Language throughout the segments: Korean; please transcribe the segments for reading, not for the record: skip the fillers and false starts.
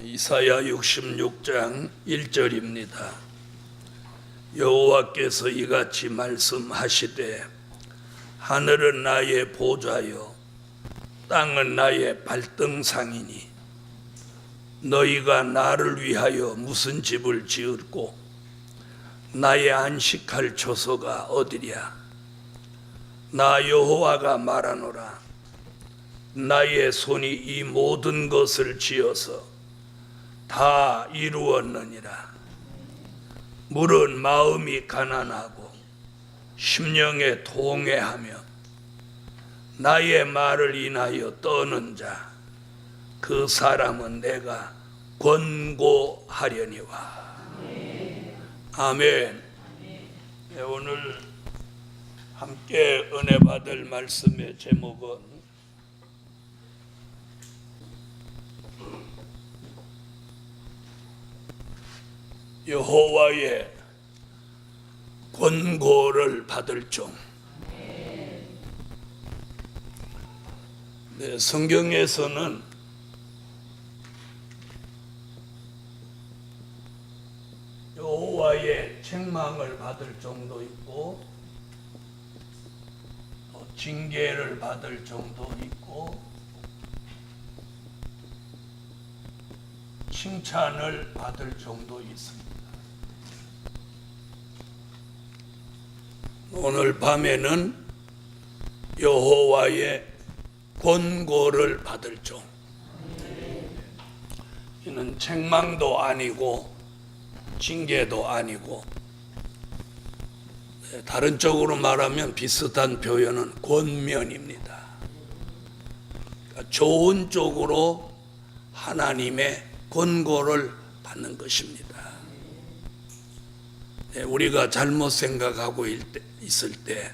이사야 66장 1절입니다. 여호와께서 이같이 말씀하시되 하늘은 나의 보좌요 땅은 나의 발등상이니 너희가 나를 위하여 무슨 집을 지었고 나의 안식할 처소가 어디랴. 나 여호와가 말하노라. 나의 손이 이 모든 것을 지어서 다 이루었느니라. 물은 마음이 가난하고 심령에 통회하며 나의 말을 인하여 떠는 자 그 사람은 내가 권고하려니와. 아멘. 네, 오늘 함께 은혜 받을 말씀의 제목은 여호와의 권고를 받을 종. 네, 성경에서는 여호와의 책망을 받을 종도 있고 또 징계를 받을 종도 있고 칭찬을 받을 종도 있습니다. 오늘 밤에는 여호와의 권고를 받을 종. 이는 책망도 아니고 징계도 아니고, 다른 쪽으로 말하면 비슷한 표현은 권면입니다. 그러니까 좋은 쪽으로 하나님의 권고를 받는 것입니다. 우리가 잘못 생각하고 있을 때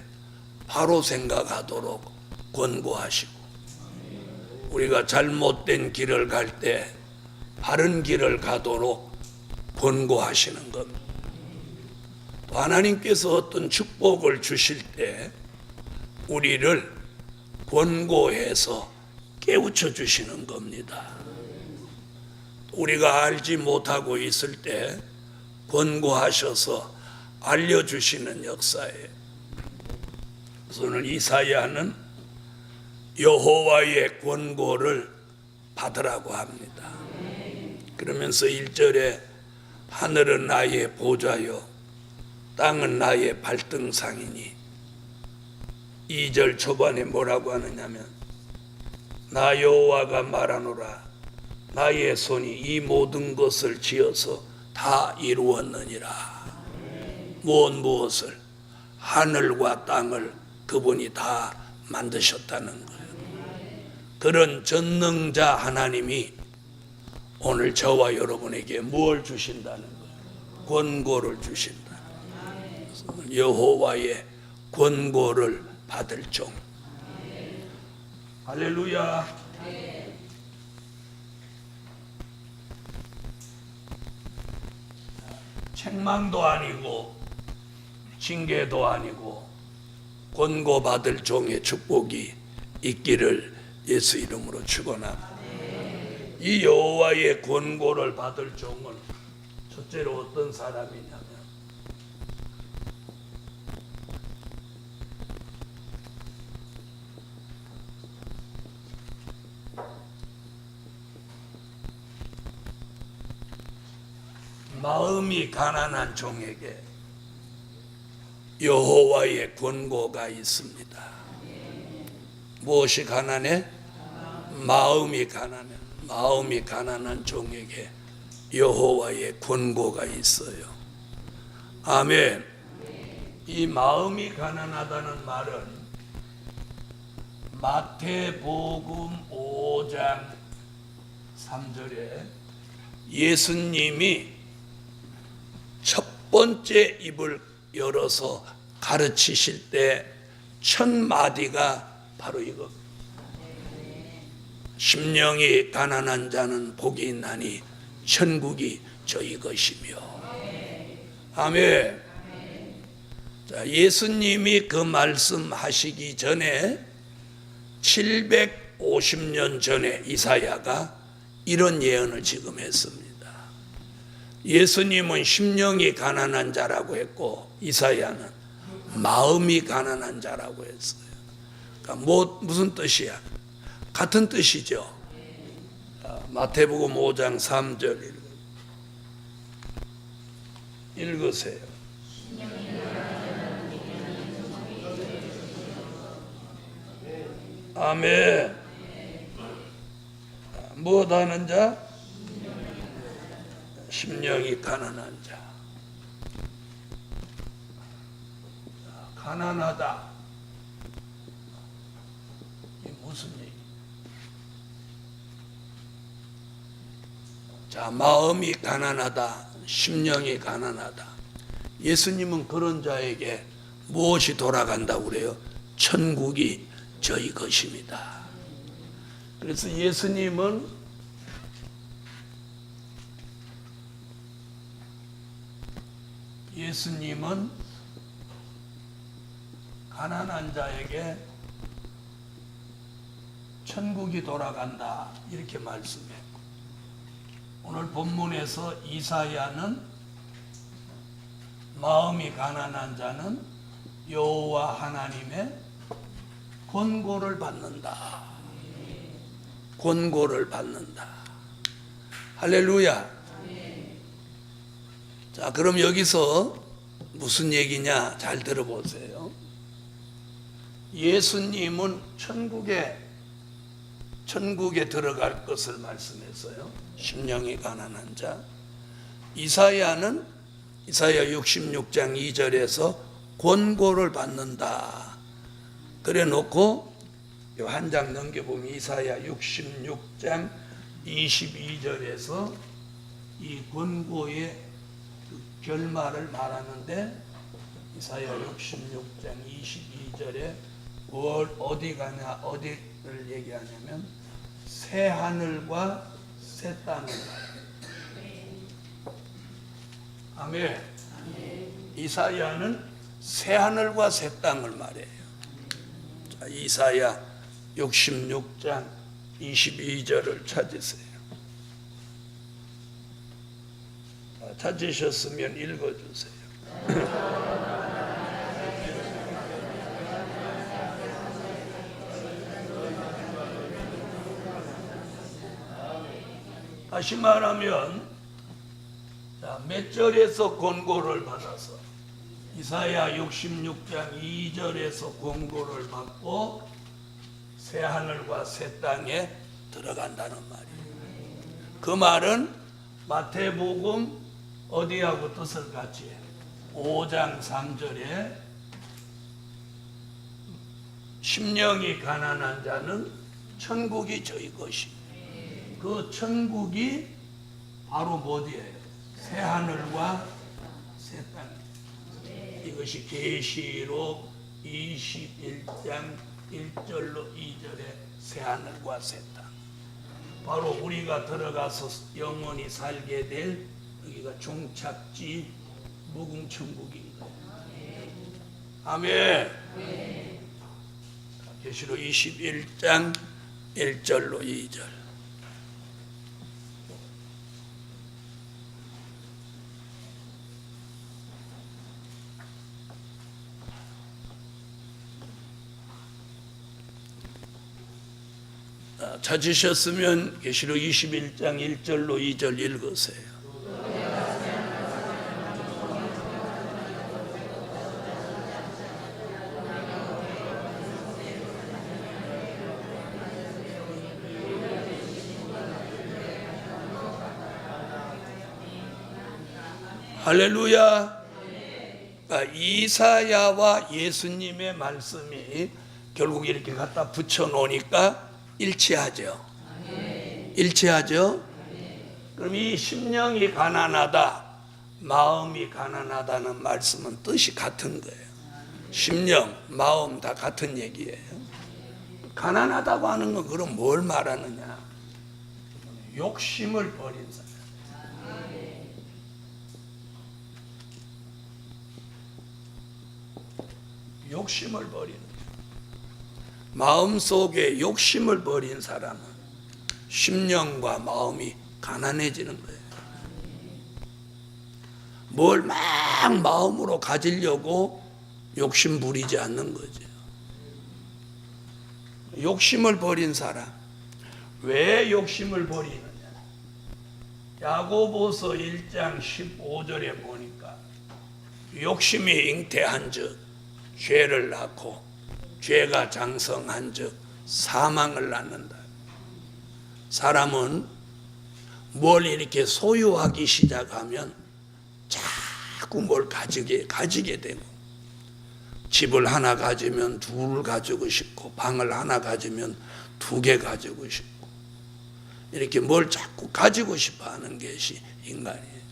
바로 생각하도록 권고하시고, 우리가 잘못된 길을 갈 때 바른 길을 가도록 권고하시는 겁니다. 또 하나님께서 어떤 축복을 주실 때 우리를 권고해서 깨우쳐 주시는 겁니다. 우리가 알지 못하고 있을 때 권고하셔서 알려주시는 역사예요. 그래서 오늘 이사야는 여호와의 권고를 받으라고 합니다. 그러면서 1절에 하늘은 나의 보좌요 땅은 나의 발등상이니, 2절 초반에 뭐라고 하느냐면 나 여호와가 말하노라. 나의 손이 이 모든 것을 지어서 다 이루었느니라. 무엇을? 하늘과 땅을 그분이 다 만드셨다는 거예요. 그런 전능자 하나님이 오늘 저와 여러분에게 무엇을 주신다는 거예요? 권고를 주신다. 여호와의 권고를 받을 종. 할렐루야. 책망도 아니고 징계도 아니고 권고받을 종의 축복이 있기를 예수 이름으로 축원합니다. 이 여호와의 권고를 받을 종은 첫째로 어떤 사람이냐면 마음이 가난한 종에게 여호와의 권고가 있습니다. 무엇이 가난해? 마음이 가난해. 마음이 가난한 종에게 여호와의 권고가 있어요. 아멘. 이 마음이 가난하다는 말은 마태복음 5장 3절에 예수님이 첫 번째 입을 열어서 가르치실 때 첫 마디가 바로 이겁니다. 심령이 가난한 자는 복이 있나니 천국이 저희 것이며. 아멘. 자, 예수님이 그 말씀하시기 전에 750년 전에 이사야가 이런 예언을 지금 했습니다. 예수님은 심령이 가난한 자라고 했고 이사야는 마음이 가난한 자라고 했어요. 그러니까 무슨 뜻이야? 같은 뜻이죠. 마태복음 5장 3절 읽으세요. 아멘. 무엇하는 자? 심령이 가난한 자. 가난하다. 이게 무슨 얘기? 자, 마음이 가난하다. 심령이 가난하다. 예수님은 그런 자에게 무엇이 돌아간다고 그래요? 천국이 저희 것입니다. 그래서 예수님은 가난한 자에게 천국이 돌아간다 이렇게 말씀했고, 오늘 본문에서 이사야는 마음이 가난한 자는 여호와 하나님의 권고를 받는다. 권고를 받는다. 할렐루야. 자, 그럼 여기서 무슨 얘기냐? 잘 들어보세요. 예수님은 천국에 들어갈 것을 말씀했어요. 심령이 가난한 자. 이사야는 이사야 66장 2절에서 권고를 받는다. 그래 놓고 한 장 넘겨보면 이사야 66장 22절에서 이 권고의 그 결말을 말하는데, 이사야 66장 22절에 어디를 얘기하냐면 새 하늘과 새 땅을 말해요. 아멘. 이사야는 새 하늘과 새 땅을 말해요. 자, 이사야 66장 22절을 찾으세요. 찾으셨으면 읽어주세요. 다시 말하면, 몇 절에서 권고를 받아서 이사야 66장 2절에서 권고를 받고 새 하늘과 새 땅에 들어간다는 말이에요. 그 말은 마태복음 어디하고 뜻을 같이 해요? 5장 3절에 심령이 가난한 자는 천국이 저희 것입니다. 그 천국이 바로 뭐디예요? 새 하늘과 새 땅. 이것이 계시록 21장 1절로 2절에 새 하늘과 새 땅. 바로 우리가 들어가서 영원히 살게 될 여기가 종착지 무궁천국인 거예요. 아멘. 계시록 21장 1절로 2절. 찾으셨으면 계시록 21장 1절로 2절 읽으세요. 할렐루야. 이사야와 예수님의 말씀이 결국 이렇게 갖다 붙여놓으니까 일치하죠. 일치하죠. 그럼 이 심령이 가난하다, 마음이 가난하다는 말씀은 뜻이 같은 거예요. 심령, 마음 다 같은 얘기예요. 가난하다고 하는 건 그럼 뭘 말하느냐? 욕심을 버린 사람. 욕심을 버리는, 마음속에 욕심을 버린 사람은 심령과 마음이 가난해지는 거예요. 뭘 막 마음으로 가지려고 욕심 부리지 않는 거죠. 욕심을 버린 사람. 왜 욕심을 버리느냐? 야고보서 1장 15절에 보니까 욕심이 잉태한 즉 죄를 낳고 죄가 장성한 즉 사망을 낳는다. 사람은 뭘 이렇게 소유하기 시작하면 자꾸 뭘 가지게 되고, 집을 하나 가지면 둘 가지고 싶고, 방을 하나 가지면 2개 가지고 싶고, 이렇게 뭘 자꾸 가지고 싶어 하는 것이 인간이에요.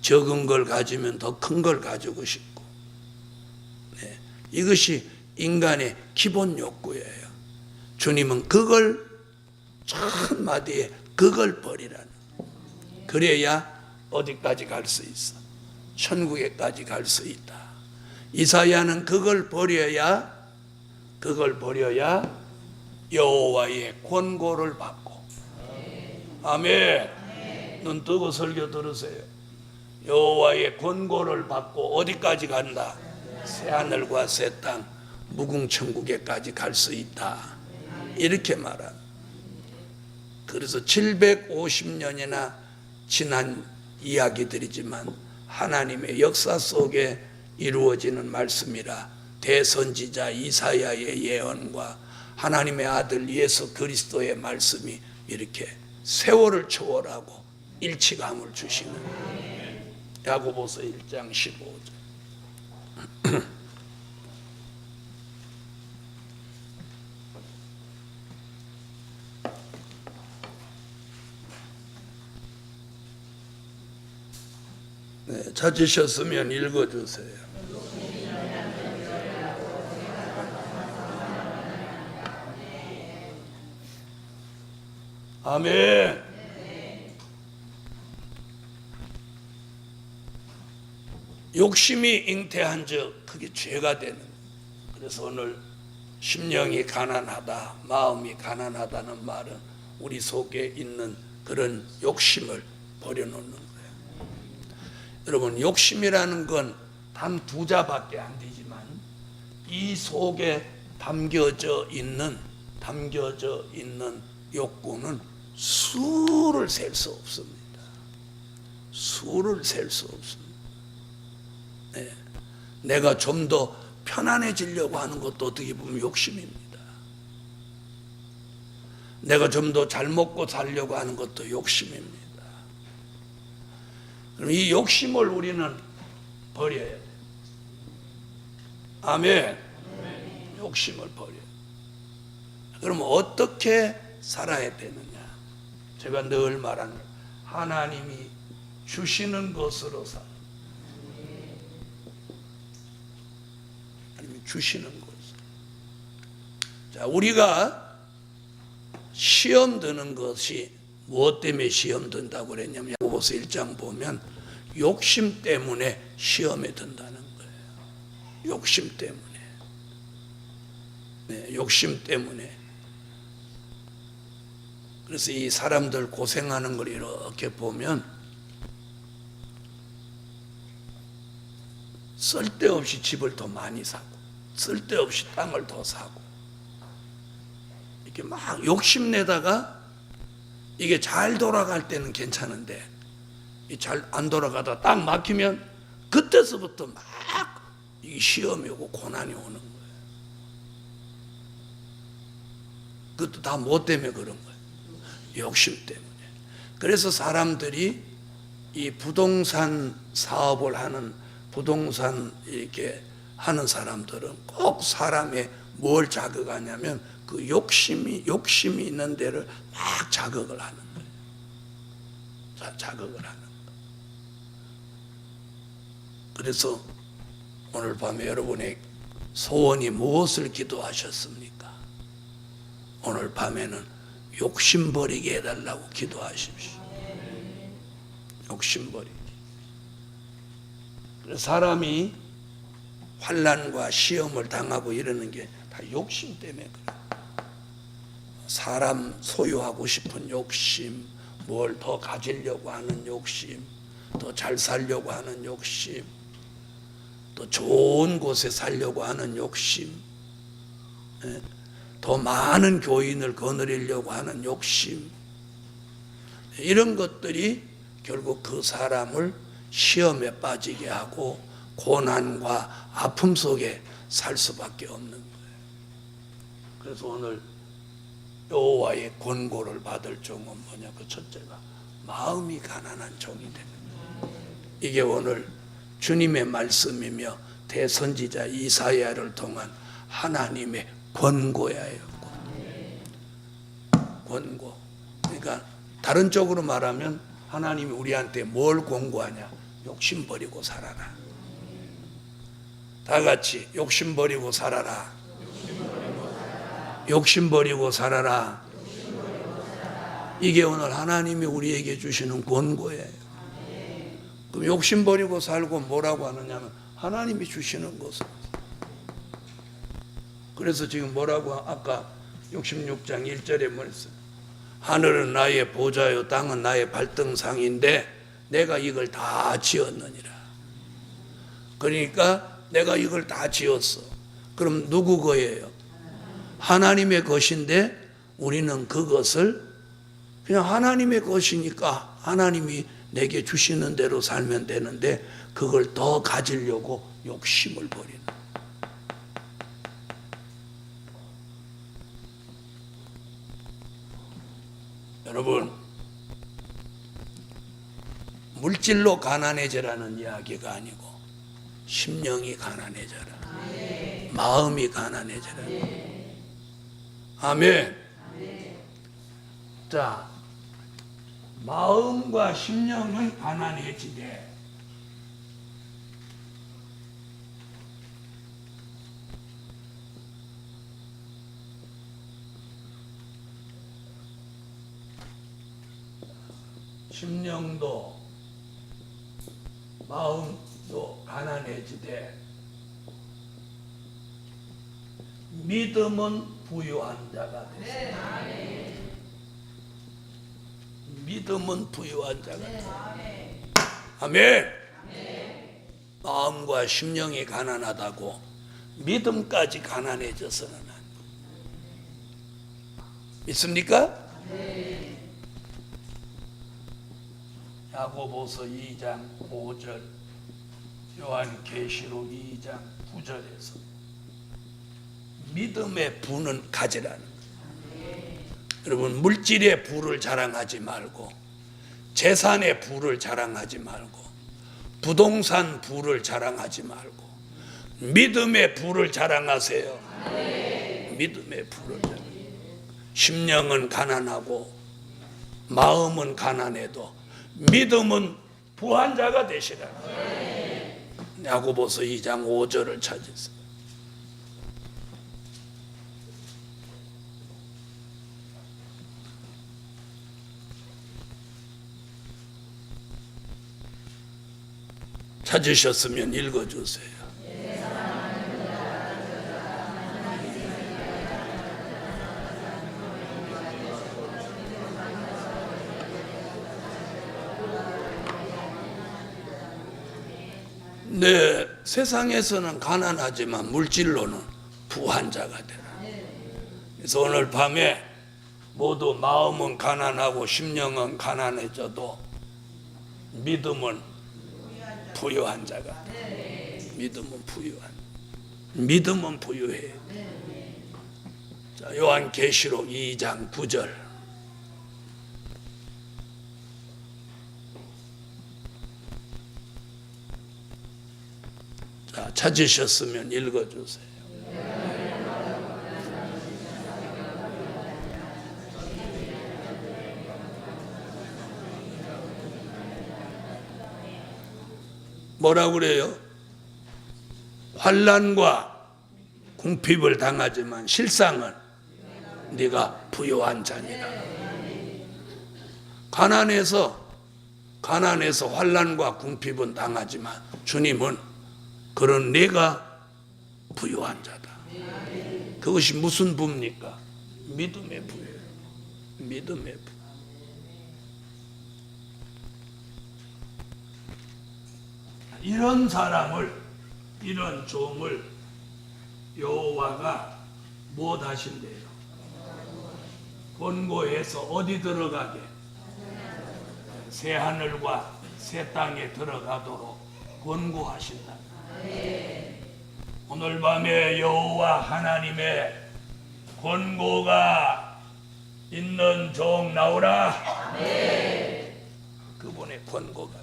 적은 걸 가지면 더 큰 걸 가지고 싶고, 네. 이것이 인간의 기본 욕구예요. 주님은 그걸 첫 마디에 그걸 버리라는. 그래야 어디까지 갈 수 있어? 천국에까지 갈 수 있다. 이사야는 그걸 버려야 여호와의 권고를 받고. 아멘. 눈 뜨고 설교 들으세요. 여호와의 권고를 받고 어디까지 간다? 새하늘과 새 땅, 무궁천국에까지 갈 수 있다. 이렇게 말합니다. 그래서 750년이나 지난 이야기들이지만 하나님의 역사 속에 이루어지는 말씀이라 대선지자 이사야의 예언과 하나님의 아들 예수 그리스도의 말씀이 이렇게 세월을 초월하고 일치감을 주시는 야고보서 1장 15절. 네, 찾으셨으면 읽어주세요. 아멘. 욕심이 잉태한 즉 그게 죄가 되는. 그래서 오늘 심령이 가난하다, 마음이 가난하다는 말은 우리 속에 있는 그런 욕심을 버려놓는 거예요. 여러분, 욕심이라는 건 단 2자밖에 안 되지만 이 속에 담겨져 있는 욕구는 수를 셀 수 없습니다. 수를 셀 수 없습니다. 네. 내가 좀 더 편안해지려고 하는 것도 어떻게 보면 욕심입니다. 내가 좀 더 잘 먹고 살려고 하는 것도 욕심입니다. 그럼 이 욕심을 우리는 버려야 돼요. 아멘. 욕심을 버려요. 그럼 어떻게 살아야 되느냐? 제가 늘 말하는 하나님이 주시는 것으로 살아. 하나님이 주시는 것. 자, 우리가 시험 드는 것이 무엇 때문에 시험 든다고 그랬냐면 야고보서 1장 보면 욕심 때문에 시험에 든다는 거예요. 욕심 때문에. 네, 욕심 때문에. 그래서 이 사람들 고생하는 걸 이렇게 보면 쓸데없이 집을 더 많이 사고 쓸데없이 땅을 더 사고 이렇게 막 욕심내다가 이게 잘 돌아갈 때는 괜찮은데 잘 안 돌아가다 딱 막히면 그때서부터 막 이 시험이 오고 고난이 오는 거예요. 그것도 다 뭐 때문에 그런 거예요? 욕심 때문에. 그래서 사람들이 이 부동산 사업을 하는 부동산 이렇게 하는 사람들은 꼭 사람의 뭘 자극하냐면 그 욕심이 있는 데를 막 자극을 하는 거예요. 자극을 하는 거예요. 그래서 오늘 밤에 여러분의 소원이 무엇을 기도하셨습니까? 오늘 밤에는 욕심 버리게 해달라고 기도하십시오. 욕심 버리게. 사람이 환난과 시험을 당하고 이러는 게 다 욕심 때문에 그래요. 사람 소유하고 싶은 욕심, 뭘 더 가지려고 하는 욕심, 더 잘 살려고 하는 욕심, 또 좋은 곳에 살려고 하는 욕심, 더 많은 교인을 거느리려고 하는 욕심, 이런 것들이 결국 그 사람을 시험에 빠지게 하고 고난과 아픔 속에 살 수밖에 없는 거예요. 그래서 오늘 여호와의 권고를 받을 종은 뭐냐? 그 첫째가 마음이 가난한 종이 되는 거예요. 이게 오늘 주님의 말씀이며 대선지자 이사야를 통한 하나님의 권고야예요. 권고. 그러니까 다른 쪽으로 말하면 하나님이 우리한테 뭘 권고하냐? 욕심 버리고 살아라. 다 같이 욕심 버리고 살아라. 욕심 버리고 살아라. 이게 오늘 하나님이 우리에게 주시는 권고예요. 그럼 욕심 버리고 살고 뭐라고 하느냐면 하나님이 주시는 것을. 그래서 지금 뭐라고 아까 66장 1절에 뭐랬어요? 하늘은 나의 보좌요 땅은 나의 발등상인데 내가 이걸 다 지었느니라. 그러니까 내가 이걸 다 지었어. 그럼 누구 거예요? 하나님의 것인데 우리는 그것을 그냥 하나님의 것이니까 하나님이 내게 주시는 대로 살면 되는데 그걸 더 가지려고 욕심을 버리는. 여러분, 물질로 가난해져라는 이야기가 아니고 심령이 가난해져라. 마음이 가난해져라. 아멘. 자, 마음과 심령은 가난해지되 심령도 마음도 가난해지되 믿음은 부유한 자가 되시라. 믿음은 부유한 자가 되시라. 아멘. 마음과 심령이 가난하다고 믿음까지 가난해져서는 안 돼. 믿습니까? 야고보서 2장 5절, 요한계시록 2장 9절에서 믿음의 부는 가지라는 거예요. 여러분, 물질의 부를 자랑하지 말고 재산의 부를 자랑하지 말고 부동산 부를 자랑하지 말고 믿음의 부를 자랑하세요. 믿음의 부를 자랑하세요. 심령은 가난하고 마음은 가난해도 믿음은 부한 자가 되시라. 야고보서 2장 5절을 찾으세요. 찾으셨으면 읽어주세요. 네, 세상에서는 가난하지만 물질로는 부한 자가 되라. 그래서 오늘 밤에 모두 마음은 가난하고 심령은 가난해져도 믿음은 부유한 자가 돼. 믿음은 부유해. 자, 요한계시록 2장 9절. 자, 찾으셨으면 읽어주세요. 뭐라고 그래요? 환난과 궁핍을 당하지만 실상은 네가 부유한 자니라. 가난해서 환난과 궁핍은 당하지만 주님은 그런 네가 부유한 자다. 그것이 무슨 부입니까? 믿음의 부예요. 믿음의 부. 이런 사람을, 이런 종을 여호와가 뭐 하신대요? 권고해서 어디 들어가게? 새 하늘과 새 땅에 들어가도록 권고하신다. 오늘 밤에 여호와 하나님의 권고가 있는 종 나오라. 그분의 권고가.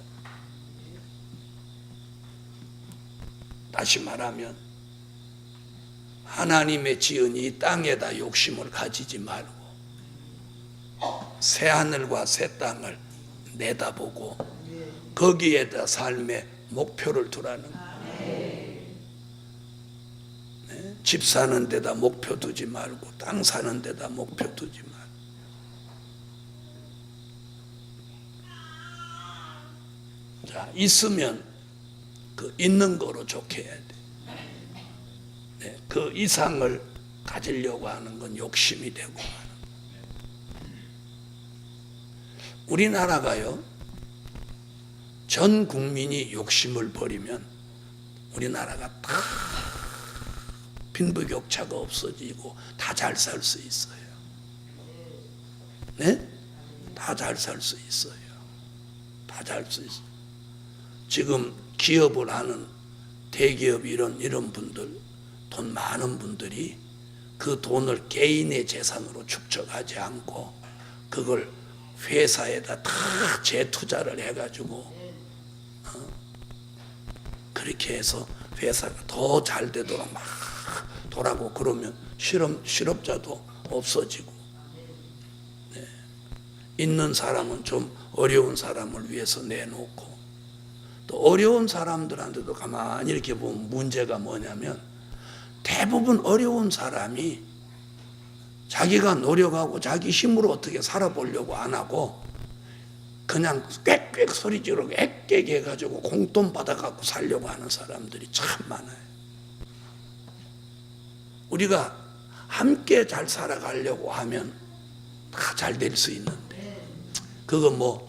다시 말하면 하나님의 지은 이 땅에다 욕심을 가지지 말고 새 하늘과 새 땅을 내다보고 거기에다 삶의 목표를 두라는 거예요. 네? 집 사는 데다 목표 두지 말고 땅 사는 데다 목표 두지 말고. 자, 있으면 그 있는 거로 좋게 해야 돼. 네, 그 이상을 가지려고 하는 건 욕심이 되고. 우리나라가요, 전 국민이 욕심을 버리면 우리나라가 다 빈부격차가 없어지고 다 잘 살 수 있어요. 네? 다 잘 살 수 있어요. 다 잘 수 있어요. 지금 기업을 하는 대기업 이런 분들, 돈 많은 분들이 그 돈을 개인의 재산으로 축적하지 않고 그걸 회사에다 다 재투자를 해가지고 그렇게 해서 회사가 더 잘 되도록 막 돌아고 그러면 실업자도 없어지고. 네. 있는 사람은 좀 어려운 사람을 위해서 내놓고, 또 어려운 사람들한테도 가만히 이렇게 보면 문제가 뭐냐면 대부분 어려운 사람이 자기가 노력하고 자기 힘으로 어떻게 살아보려고 안 하고 그냥 꽥꽥 소리 지르고 액객 해가지고 공돈 받아갖고 살려고 하는 사람들이 참 많아요. 우리가 함께 잘 살아가려고 하면 다 잘 될 수 있는데, 그거 뭐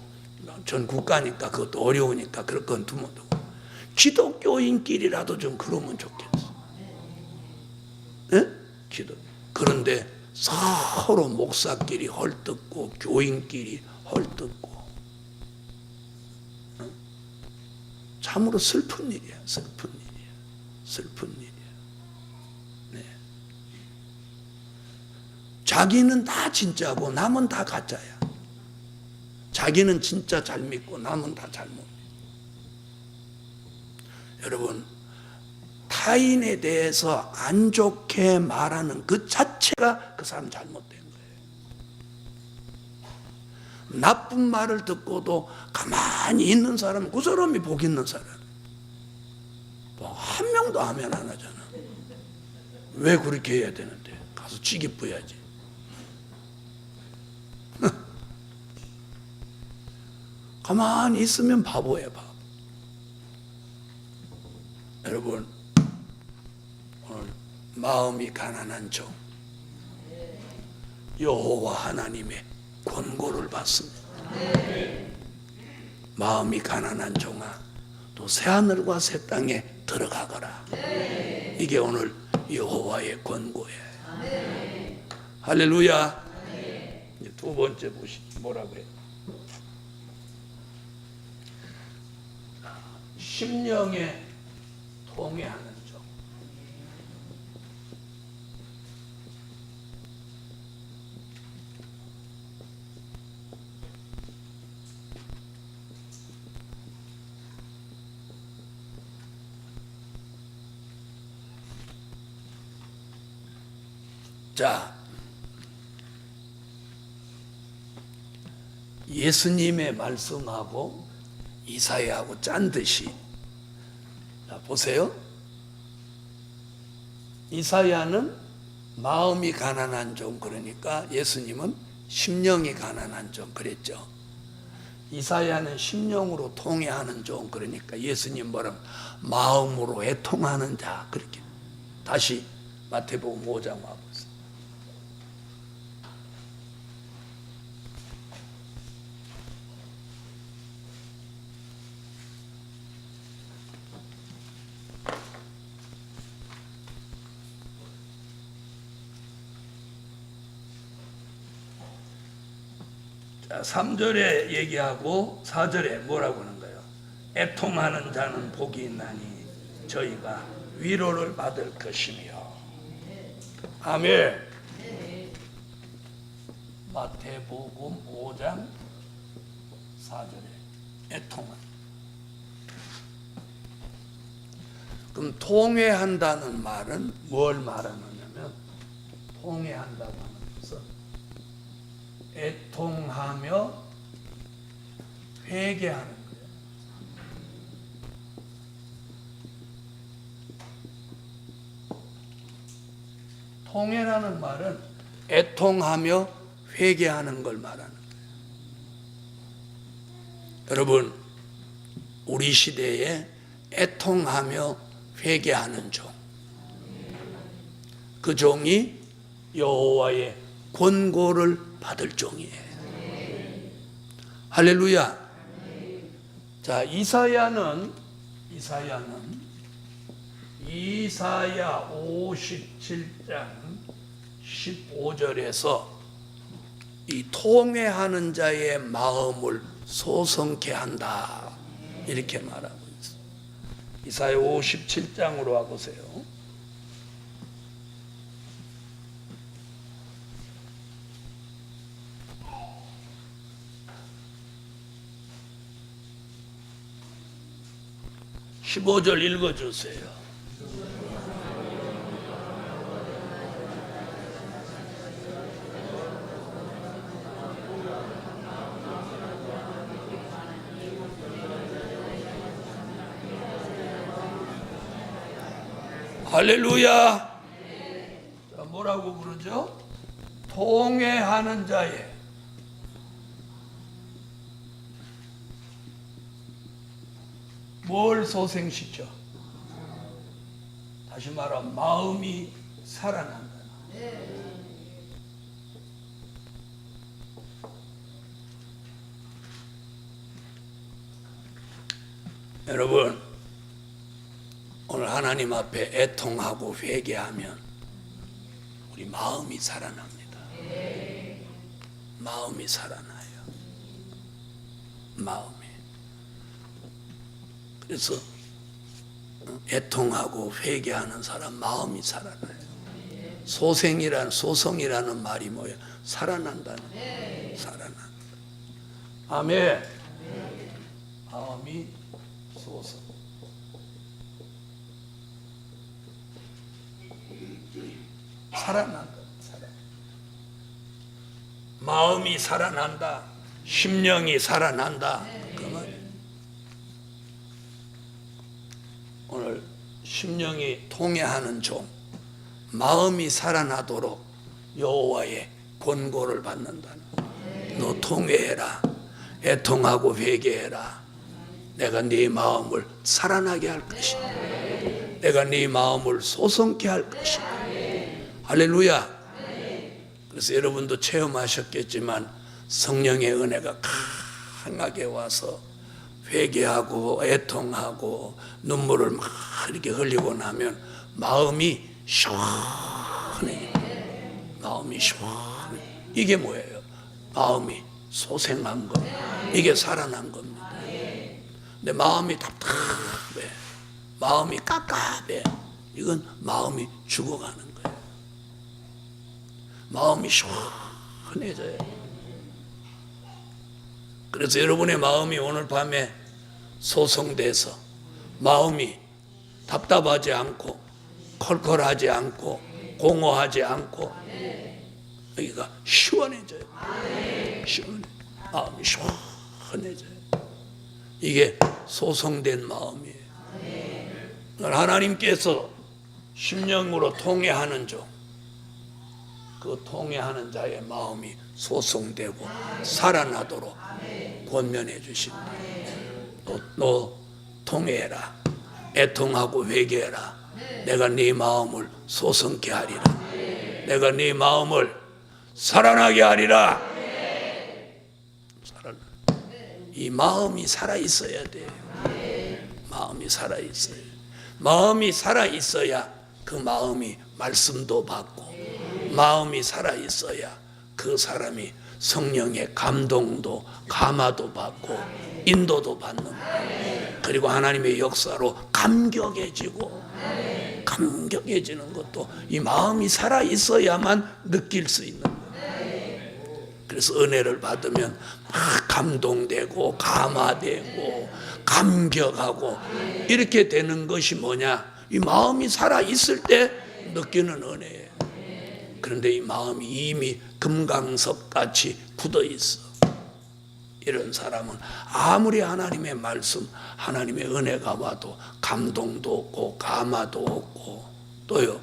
전 국가니까 그것도 어려우니까 그럴 건 두면 되고, 기독교인끼리라도 좀 그러면 좋겠어. 네? 그런데 서로 목사끼리 헐뜯고 교인끼리 헐뜯고, 참으로 슬픈 일이야. 슬픈 일이야. 슬픈 일이야. 네. 자기는 다 진짜고 남은 다 가짜야. 자기는 진짜 잘 믿고 남은 다 잘못 믿어. 여러분, 타인에 대해서 안 좋게 말하는 그 자체가 그 사람 잘못된 거예요. 나쁜 말을 듣고도 가만히 있는 사람은 그 사람이 복 있는 사람. 뭐 한 명도 하면 안 하잖아. 왜 그렇게 해야 되는데? 가서 찌개 뿌야지. 가만히 있으면 바보야, 바보. 여러분, 오늘 마음이 가난한 종, 여호와 하나님의 권고를 받습니다. 마음이 가난한 종아, 또 새하늘과 새 땅에 들어가거라. 이게 오늘 여호와의 권고예요. 할렐루야. 이제 두 번째 보시죠. 뭐라고 해요? 심령에 통해하는 종. 자, 예수님의 말씀하고 이사야하고 짠 듯이, 자, 보세요. 이사야는 마음이 가난한 종, 그러니까 예수님은 심령이 가난한 종 그랬죠. 이사야는 심령으로 통해하는 종, 그러니까 예수님 뭐라면 마음으로 애통하는 자, 그렇게. 다시 마태복음 5장 와보세요. 자, 3절에 얘기하고 4절에 뭐라고 하는 거예요? 애통하는 자는 복이 있나니 저희가 위로를 받을 것이며. 아멘. 마태복음 5장 4절에 애통한. 그럼 통회한다는 말은 뭘 말하느냐면, 통회한다고 하는 것은 애통하며 회개하는 거예요. 통회라는 말은 애통하며 회개하는 걸 말하는 거예요. 여러분, 우리 시대에 애통하며 회개하는 종, 그 종이 여호와의 권고를 받을 종이에요. 할렐루야. 자, 이사야 57장 15절에서 이 통회하는 자의 마음을 소성케 한다, 이렇게 말하고 있어요. 이사야 57장으로 와보세요. (15절) 읽어주세요. 할렐루야. 자, 뭐라고 부르죠? 통회하는 자의, 뭘 소생시켜? 다시 말하면 마음이 살아난다. 여러분, 오늘 하나님 앞에 애통하고 회개하면 우리 마음이 살아납니다. 마음이 살아나요. 마음이. 그래서 애통하고 회개하는 사람 마음이 살아나요. 소성이라는 말이 뭐예요? 살아난다는. 살아난다. 아멘. 마음이 소성. 살아난다. 마음이 살아난다. 심령이 살아난다. 그 말이에요. 오늘 심령이 통회하는 종, 마음이 살아나도록 여호와의 권고를 받는다. 너 통회해라. 애통하고 회개해라. 내가 네 마음을 살아나게 할 것이다. 내가 네 마음을 소성케 할 것이다. 할렐루야. 그래서 여러분도 체험하셨겠지만 성령의 은혜가 강하게 와서 회개하고 애통하고 눈물을 막 이렇게 흘리고 나면 마음이 시원해. 마음이 시원해. 이게 뭐예요? 마음이 소생한 것. 이게 살아난 겁니다. 근데 마음이 답답해. 마음이 깝깝해. 이건 마음이 죽어가는 거예요. 마음이 시원해져요. 그래서 여러분의 마음이 오늘 밤에 소성돼서 마음이 답답하지 않고 컬컬하지 않고 공허하지 않고 여기가 시원해져요. 시원해. 마음이 시원해져요. 이게 소성된 마음이에요. 하나님께서 심령으로 통회하는 종, 그 통회하는 자의 마음이 소성되고 살아나도록 권면해 주십니다. 너 통회해라. 애통하고 회개해라. 내가 네 마음을 소성케 하리라. 내가 네 마음을 살아나게 하리라. 이 마음이 살아있어야 돼요. 마음이 살아있어요. 마음이 살아있어야 그 마음이 말씀도 받고, 마음이 살아있어야 그 사람이 성령의 감동도 감화도 받고 인도도 받는 거예요. 그리고 하나님의 역사로 감격해지는 것도 이 마음이 살아 있어야만 느낄 수 있는 거예요. 그래서 은혜를 받으면 막 감동되고 감화되고 감격하고 이렇게 되는 것이 뭐냐? 이 마음이 살아 있을 때 느끼는 은혜예요. 그런데 이 마음이 이미 금강석같이 굳어 있어. 이런 사람은 아무리 하나님의 말씀, 하나님의 은혜가 와도 감동도 없고 감화도 없고 또요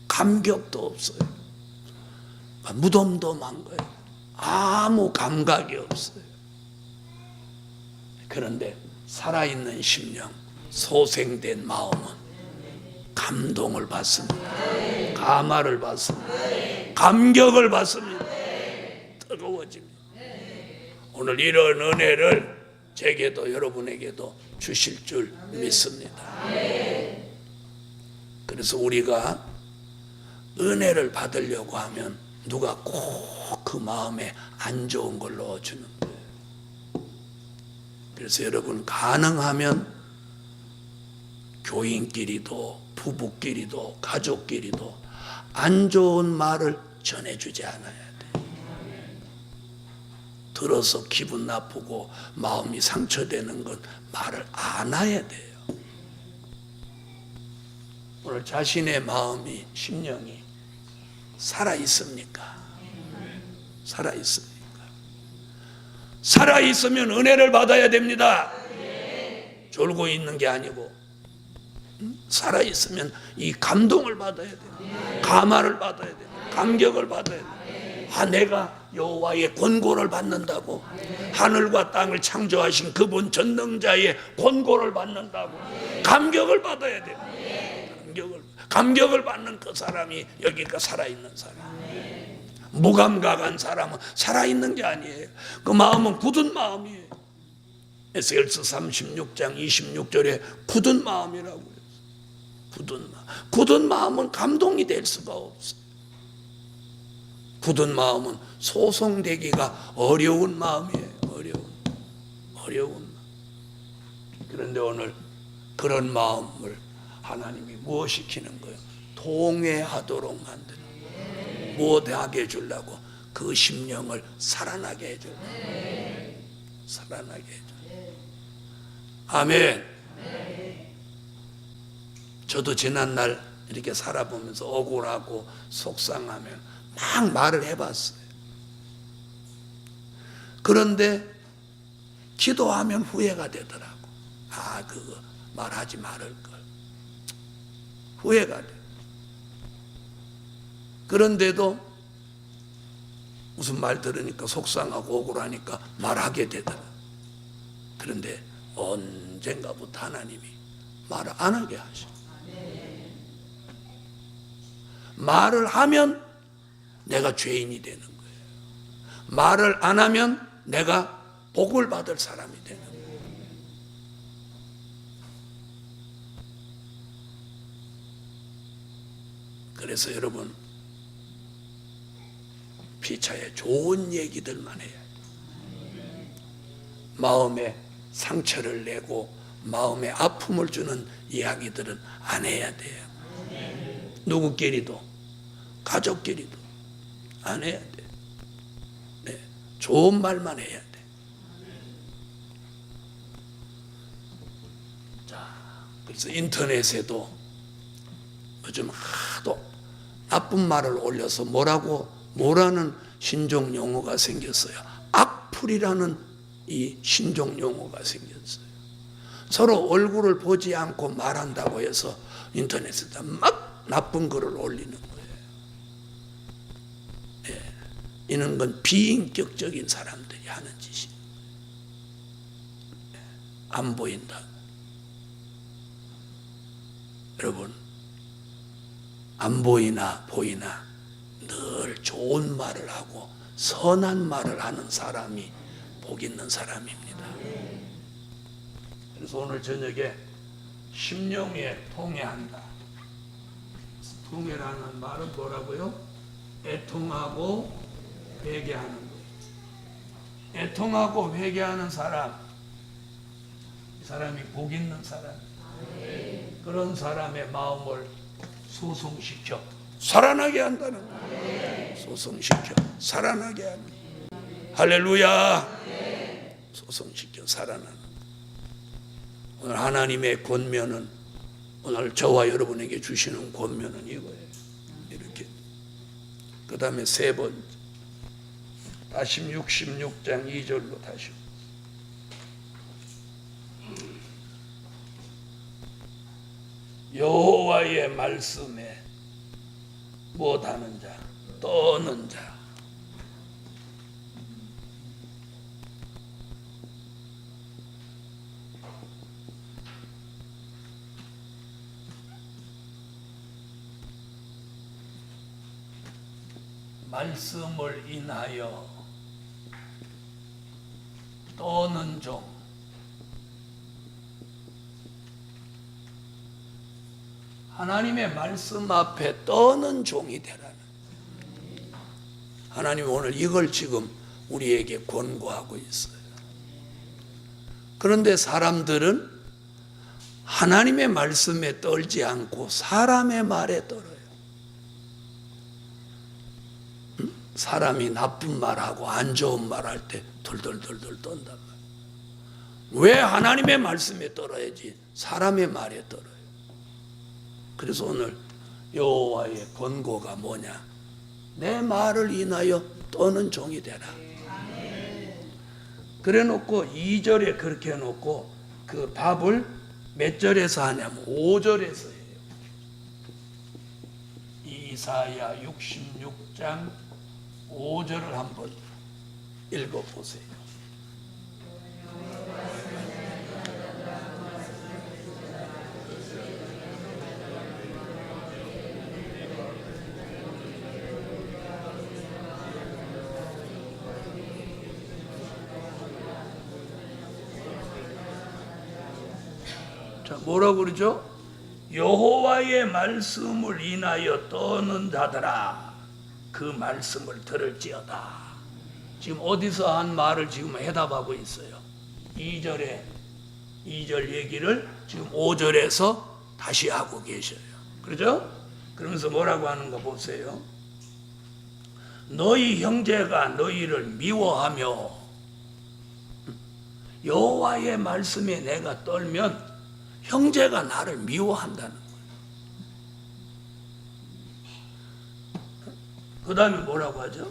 감격도 없어요. 무덤덤한 거예요. 아무 감각이 없어요. 그런데 살아있는 심령, 소생된 마음은 감동을 받습니다. 감화를 받습니다. 감격을 받습니다. 뜨거워집니다. 오늘 이런 은혜를 제게도 여러분에게도 주실 줄 믿습니다. 그래서 우리가 은혜를 받으려고 하면 누가 꼭 그 마음에 안 좋은 걸 넣어주는 거예요. 그래서 여러분 가능하면 교인끼리도 부부끼리도 가족끼리도 안 좋은 말을 전해주지 않아야 돼요. 들어서 기분 나쁘고 마음이 상처되는 건 말을 안 해야 돼요. 오늘 자신의 마음이 심령이 살아있습니까? 살아있습니까? 살아있으면 은혜를 받아야 됩니다. 졸고 있는 게 아니고 살아있으면 이 감동을 받아야 돼요. 감화를 받아야 돼요. 감격을 받아야 돼요. 아, 내가 여호와의 권고를 받는다고, 하늘과 땅을 창조하신 그분 전능자의 권고를 받는다고 감격을 받아야 돼요. 감격을 받는 그 사람이 여기가 살아있는 사람. 무감각한 사람은 살아있는 게 아니에요. 그 마음은 굳은 마음이에요. 에스겔서 36장 26절에 굳은 마음이라고 해요. 굳은 마음은 감동이 될 수가 없어요. 굳은 마음은 소송되기가 어려운 마음이에요. 어려운 마음. 그런데 오늘 그런 마음을 하나님이 무엇시키는 거예요? 통회하도록 만드는 거예요. 무엇하게 해주려고? 그 심령을 살아나게 해주려고. 살아나게 해주려고. 아멘. 저도 지난날 이렇게 살아보면서 억울하고 속상하면 막 말을 해봤어요. 그런데 기도하면 후회가 되더라고. 아, 그거 말하지 말을걸. 후회가 돼. 그런데도 무슨 말 들으니까 속상하고 억울하니까 말하게 되더라. 그런데 언젠가부터 하나님이 말을 안 하게 하셔. 말을 하면 내가 죄인이 되는 거예요. 말을 안 하면 내가 복을 받을 사람이 되는 거예요. 그래서 여러분 피차에 좋은 얘기들만 해야 해요. 마음에 상처를 내고 마음에 아픔을 주는 이야기들은 안 해야 돼요. 누구끼리도 가족끼리도 안 해야 돼. 네, 좋은 말만 해야 돼. 자, 그래서 인터넷에도 요즘 하도 나쁜 말을 올려서 뭐라는 신종 용어가 생겼어요. 악플이라는 이 신종 용어가 생겼어요. 서로 얼굴을 보지 않고 말한다고 해서 인터넷에다 막 나쁜 글을 올리는 거예요. 네. 이런 건 비인격적인 사람들이 하는 짓이에요. 네. 안 보인다. 여러분, 안 보이나 보이나 늘 좋은 말을 하고 선한 말을 하는 사람이 복 있는 사람입니다. 그래서 오늘 저녁에 심령에 통회한다. 통회라는 말은 뭐라고요? 애통하고 회개하는 거예요. 애통하고 회개하는 사람, 이 사람이 복 있는 사람. 그런 사람의 마음을 소송시켜 살아나게 한다는 거예요. 소송시켜 살아나게 하는 거예요. 할렐루야. 소송시켜 살아나는 거예요. 오늘 하나님의 권면은, 오늘 저와 여러분에게 주시는 권면은 이거예요. 이렇게. 그 다음에 세 번째, 다시 66장 2절로 다시. 여호와의 말씀에 못하는 자, 떠는 자. 말씀을 인하여 떠는 종. 하나님의 말씀 앞에 떠는 종이 되라는. 하나님 오늘 이걸 지금 우리에게 권고하고 있어요. 그런데 사람들은 하나님의 말씀에 떨지 않고 사람의 말에 떨어요. 사람이 나쁜 말하고 안 좋은 말할 때 덜덜덜덜 떤단 말이에요. 왜 하나님의 말씀에 떨어야지 사람의 말에 떨어요? 그래서 오늘 여호와의 권고가 뭐냐? 내 말을 인하여 떠는 종이 되라. 그래 놓고 2절에 그렇게 해놓고 그 밥을 몇 절에서 하냐면 5절에서 해요. 이사야 66장 5절을 한번 읽어보세요. 자, 뭐라고 그러죠? 여호와의 말씀을 인하여 떠는 자들아, 그 말씀을 들을지어다. 지금 어디서 한 말을 지금 해답하고 있어요. 2절 얘기를 지금 5절에서 다시 하고 계셔요. 그렇죠? 그러면서 뭐라고 하는가 보세요. 너희 형제가 너희를 미워하며 여호와의 말씀에 내가 떨면 형제가 나를 미워한다는 거예요. 그 다음에 뭐라고 하죠?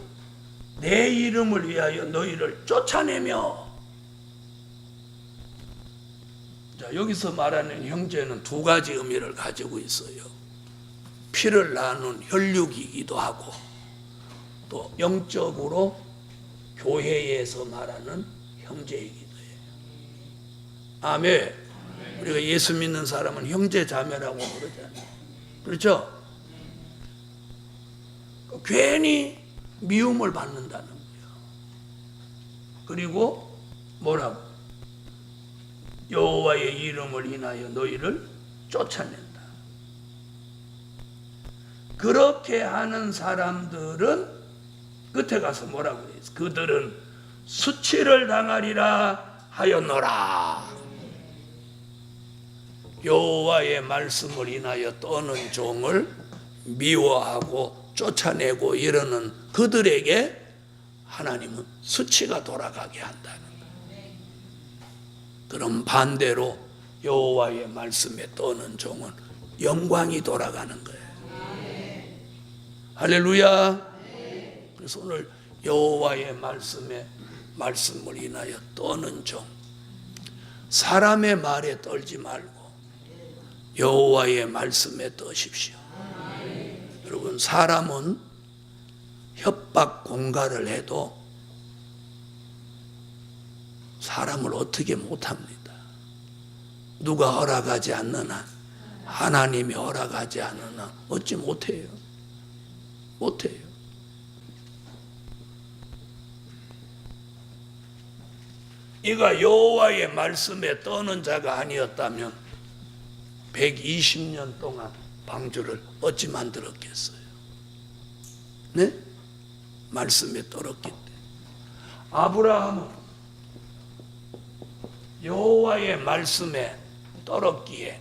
내 이름을 위하여 너희를 쫓아내며. 자, 여기서 말하는 형제는 두 가지 의미를 가지고 있어요. 피를 나눈 혈육이기도 하고, 또 영적으로 교회에서 말하는 형제이기도 해요. 아멘. 우리가 예수 믿는 사람은 형제 자매라고 그러잖아요. 그렇죠? 괜히 미움을 받는다는 거예요. 그리고 뭐라고? 여호와의 이름을 인하여 너희를 쫓아낸다. 그렇게 하는 사람들은 끝에 가서 뭐라고 해요? 그들은 수치를 당하리라 하였노라. 여호와의 말씀을 인하여 떠는 종을 미워하고 쫓아내고 이러는 그들에게 하나님은 수치가 돌아가게 한다는 거예요. 그럼 반대로 여호와의 말씀에 떠는 종은 영광이 돌아가는 거예요. 할렐루야. 그래서 오늘 여호와의 말씀을 인하여 떠는 종, 사람의 말에 떨지 말고 여호와의 말씀에 떠십시오. 여러분, 사람은 협박 공갈을 해도 사람을 어떻게 못합니다. 누가 허락하지 않는 한, 하나님이 허락하지 않는 한 어찌 못해요. 못해요. 이가 여호와의 말씀에 떠는 자가 아니었다면 120년 동안 방주를 어찌 만들었겠어요? 네? 말씀에 떨었기 때문에. 아브라함은 여호와의 말씀에 떨었기에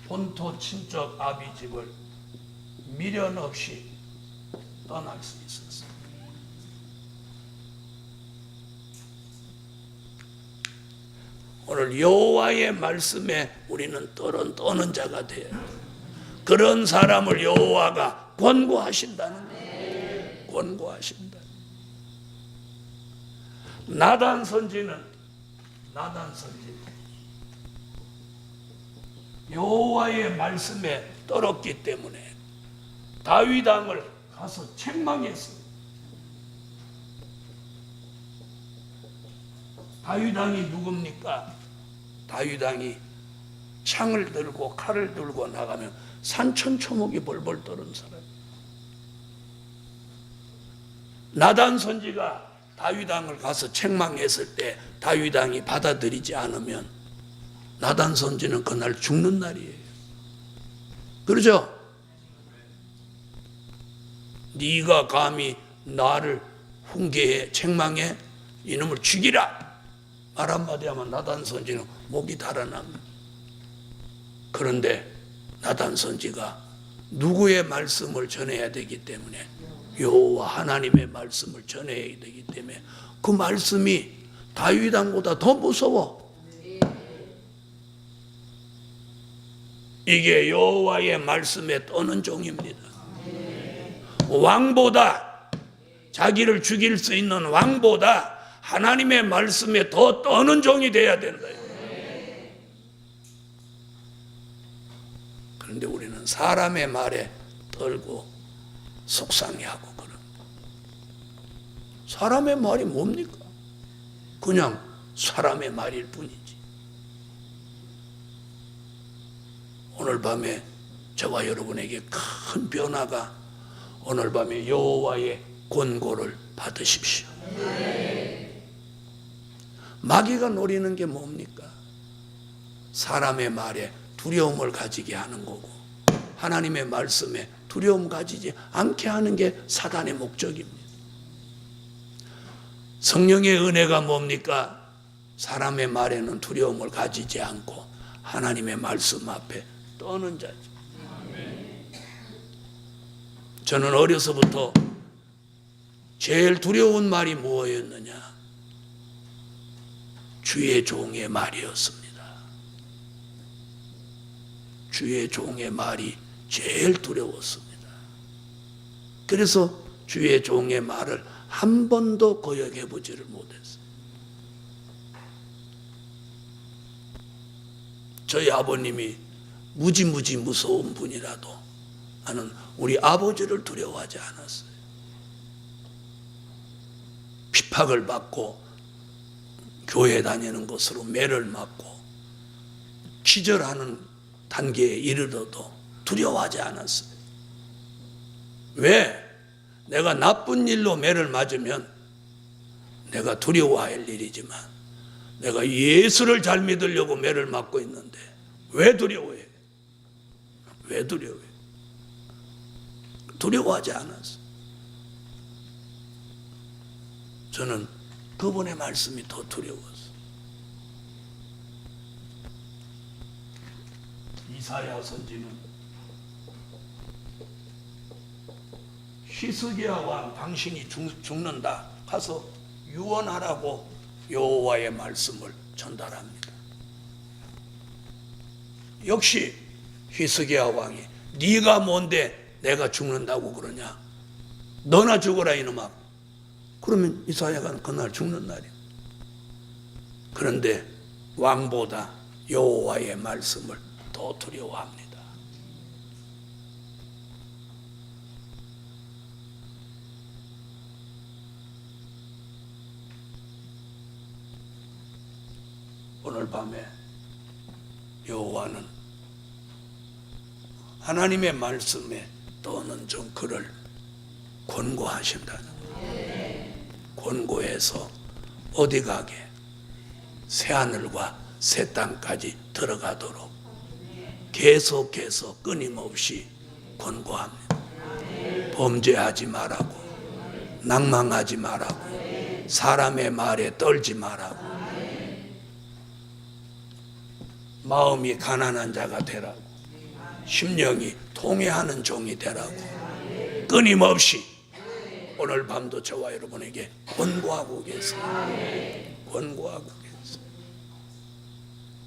본토 친척 아비 집을 미련 없이 떠날 수 있었어요. 오늘 여호와의 말씀에 우리는 떠는 자가 되어야 돼요. 그런 사람을 여호와가 권고하신다는 거예요. 권고하신다. 나단 선지는 여호와의 말씀에 떨었기 때문에 다윗 왕을 가서 책망했어요. 다윗 왕이 누굽니까? 다윗 왕이 창을 들고 칼을 들고 나가면 산천초목이 벌벌 떠는 사람. 나단 선지가 다윗 왕을 가서 책망했을 때 다윗 왕이 받아들이지 않으면 나단 선지는 그날 죽는 날이에요. 그렇죠? 네가 감히 나를 훈계해 책망해 이놈을 죽이라 말 한마디 하면 나단 선지는 목이 달아납니다. 그런데 나단 선지가 누구의 말씀을 전해야 되기 때문에 여호와 하나님의 말씀을 전해야 되기 때문에 그 말씀이 다윗 왕보다 더 무서워. 이게 여호와의 말씀에 떠는 종입니다. 왕보다 자기를 죽일 수 있는 왕보다 하나님의 말씀에 더 떠는 종이 돼야 된다. 그런데 우리는 사람의 말에 떨고 속상해하고 그런. 사람의 말이 뭡니까? 그냥 사람의 말일 뿐이지. 오늘 밤에 저와 여러분에게 큰 변화가 오늘 밤에 여호와의 권고를 받으십시오. 마귀가 노리는 게 뭡니까? 사람의 말에 두려움을 가지게 하는 거고 하나님의 말씀에 두려움 가지지 않게 하는 게 사단의 목적입니다. 성령의 은혜가 뭡니까? 사람의 말에는 두려움을 가지지 않고 하나님의 말씀 앞에 떠는 자죠. 저는 어려서부터 제일 두려운 말이 무엇이었느냐? 주의 종의 말이었습니다. 주의 종의 말이 제일 두려웠습니다. 그래서 주의 종의 말을 한 번도 거역해 보지를 못했어요. 저희 아버님이 무지무지 무서운 분이라도 나는 우리 아버지를 두려워하지 않았어요. 핍박을 받고 교회 다니는 것으로 매를 맞고 기절하는 단계에 이르러도 두려워하지 않았어요. 왜? 내가 나쁜 일로 매를 맞으면 내가 두려워할 일이지만 내가 예수를 잘 믿으려고 매를 맞고 있는데 왜 두려워해? 왜 두려워해? 두려워하지 않았어. 저는 그분의 말씀이 더 두려웠어. 이사야 선지는 히스기야 왕 당신이 죽는다 가서 유언하라고 여호와의 말씀을 전달합니다. 역시 히스기야 왕이 네가 뭔데 내가 죽는다고 그러냐? 너나 죽어라 이놈아. 그러면 이사야가 그날 죽는 날이야. 그런데 왕보다 여호와의 말씀을 더 두려워합니다. 오늘 밤에 여호와는 하나님의 말씀에 떠는 종 그를 권고하신다는 거예요. 권고해서 어디 가게? 새하늘과 새 땅까지 들어가도록 계속해서 끊임없이 권고합니다. 범죄하지 말라고, 낭망하지 말라고, 사람의 말에 떨지 말라고. 마음이 가난한 자가 되라고. 심령이 통회하는 종이 되라고. 끊임없이 오늘 밤도 저와 여러분에게 권고하고 계세요. 권고하고 계세요.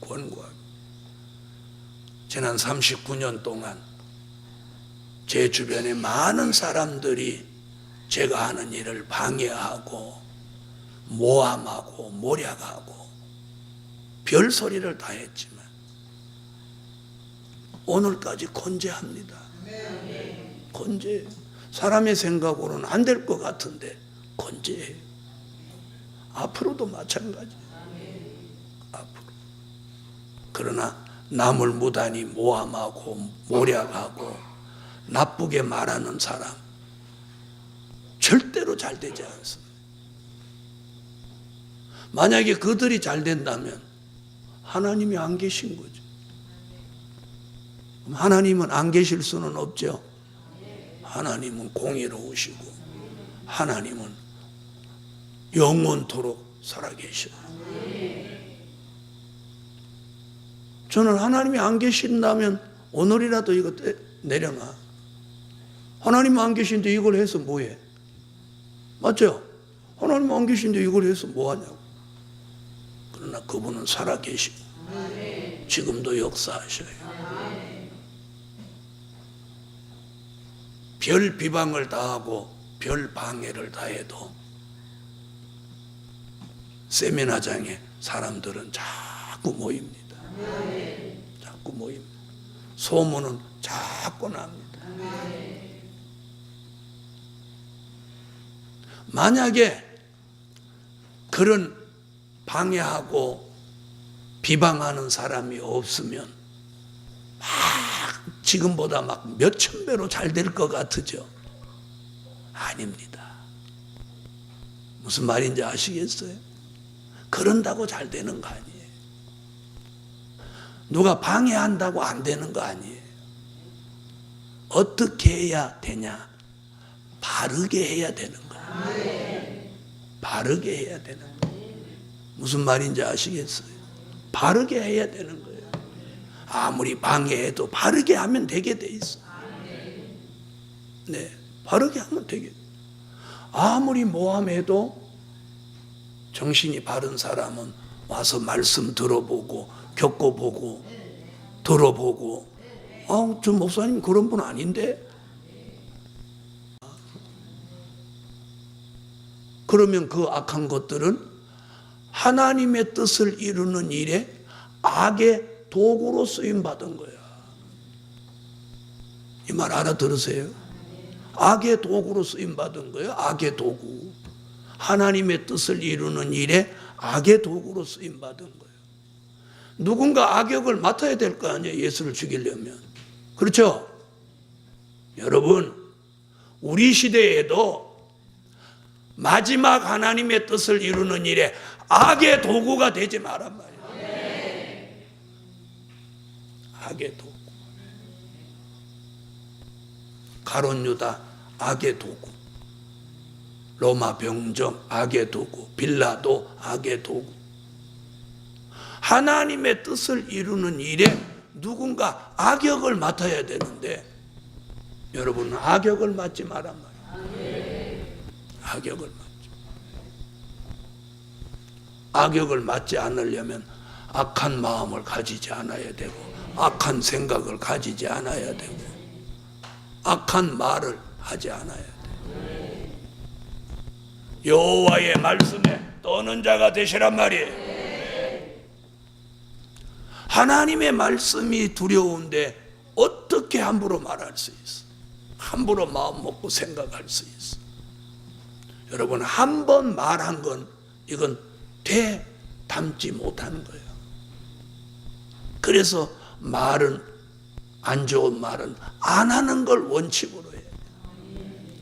권고하고. 지난 39년 동안 제 주변에 많은 사람들이 제가 하는 일을 방해하고 모함하고 모략하고 별소리를 다 했지만 오늘까지 건재합니다. 건재해요. 사람의 생각으로는 안 될 것 같은데 건재해요. 앞으로도 마찬가지예요. 앞으로. 그러나 남을 무단히 모함하고 모략하고 나쁘게 말하는 사람 절대로 잘 되지 않습니다. 만약에 그들이 잘 된다면 하나님이 안 계신 거죠. 그럼 하나님은 안 계실 수는 없죠. 하나님은 공의로우시고 하나님은 영원토록 살아계셔요. 저는 하나님이 안 계신다면 오늘이라도 이거 내려놔. 하나님 안 계신데 이걸 해서 뭐해? 맞죠? 하나님 안 계신데 이걸 해서 뭐하냐고. 그러나 그분은 살아계시고 지금도 역사하셔요. 별 비방을 다하고 별 방해를 다해도 세미나장에 사람들은 자꾸 모입니다. 자꾸 모입니다. 소문은 자꾸 납니다. 만약에 그런 방해하고 비방하는 사람이 없으면 막 지금보다 막 몇천 배로 잘 될 것 같으죠? 아닙니다. 무슨 말인지 아시겠어요? 그런다고 잘 되는 거 아니에요. 누가 방해한다고 안 되는 거 아니에요. 어떻게 해야 되냐? 바르게 해야 되는 거예요. 바르게 해야 되는 거예요. 무슨 말인지 아시겠어요? 바르게 해야 되는 거예요. 아무리 방해해도 바르게 하면 되게 돼 있어. 네, 바르게 하면 되게. 아무리 모함해도 정신이 바른 사람은 와서 말씀 들어보고 겪어보고 들어보고 저 목사님 그런 분 아닌데? 그러면 그 악한 것들은 하나님의 뜻을 이루는 일에 악의 도구로 쓰임받은 거야. 이 말 알아들으세요? 악의 도구로 쓰임받은 거예요. 악의 도구. 하나님의 뜻을 이루는 일에 악의 도구로 쓰임받은 거예요. 누군가 악역을 맡아야 될 거 아니에요. 예수를 죽이려면. 그렇죠? 여러분, 우리 시대에도 마지막 하나님의 뜻을 이루는 일에 악의 도구가 되지 말란 말이에요. 악의 도구. 가룟 유다 악의 도구. 로마 병정 악의 도구. 빌라도 악의 도구. 하나님의 뜻을 이루는 일에 누군가 악역을 맡아야 되는데 여러분은 악역을 맡지 말란 말이에요. 악역을 맡지. 악역을 맡지 않으려면 악한 마음을 가지지 않아야 되고 악한 생각을 가지지 않아야 되고 악한 말을 하지 않아야 돼요. 여호와의 말씀에 떠는 자가 되시란 말이에요. 하나님의 말씀이 두려운데 어떻게 함부로 말할 수 있어? 함부로 마음 먹고 생각할 수 있어? 여러분, 한 번 말한 건 이건 되담지 못하는 거예요. 그래서 말은, 안 좋은 말은 안 하는 걸 원칙으로 해요.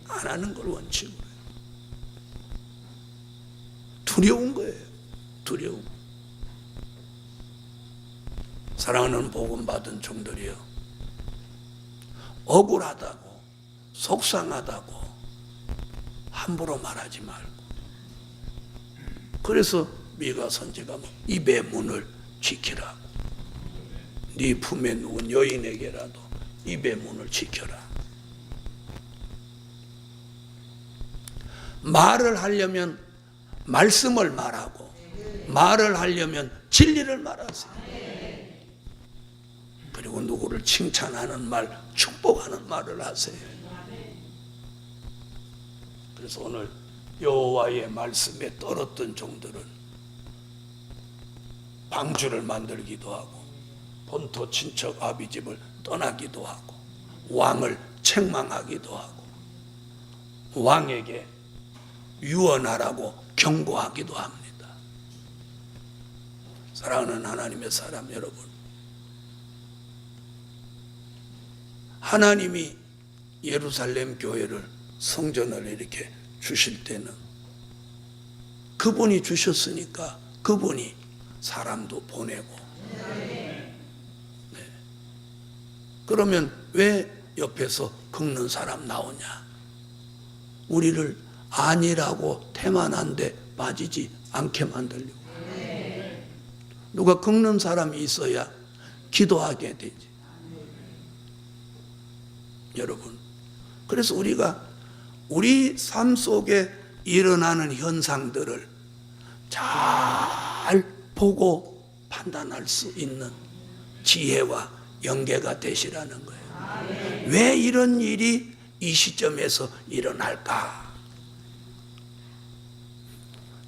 안 하는 걸 원칙으로 해요. 두려운 거예요. 두려움. 사랑하는 복음 받은 종들이요, 억울하다고 속상하다고 함부로 말하지 말고 그래서 미가 선지가 입의 문을 지키라고. 네 품에 누운 여인에게라도 입의 문을 지켜라. 말을 하려면 말씀을 말하고, 말을 하려면 진리를 말하세요. 그리고 누구를 칭찬하는 말, 축복하는 말을 하세요. 그래서 오늘 여호와의 말씀에 떨었던 종들은 방주를 만들기도 하고, 본토 친척 아비집을 떠나기도 하고, 왕을 책망하기도 하고, 왕에게 유언하라고 경고하기도 합니다. 사랑하는 하나님의 사람 여러분, 하나님이 예루살렘 교회를, 성전을 이렇게 주실 때는 그분이 주셨으니까 그분이 사람도 보내고, 네. 그러면 왜 옆에서 긁는 사람 나오냐? 우리를 아니라고 태만한데 빠지지 않게 만들려고. 누가 긁는 사람이 있어야 기도하게 되지. 여러분, 그래서 우리가 우리 삶 속에 일어나는 현상들을 잘 보고 판단할 수 있는 지혜와 영계가 되시라는 거예요. 왜 이런 일이 이 시점에서 일어날까?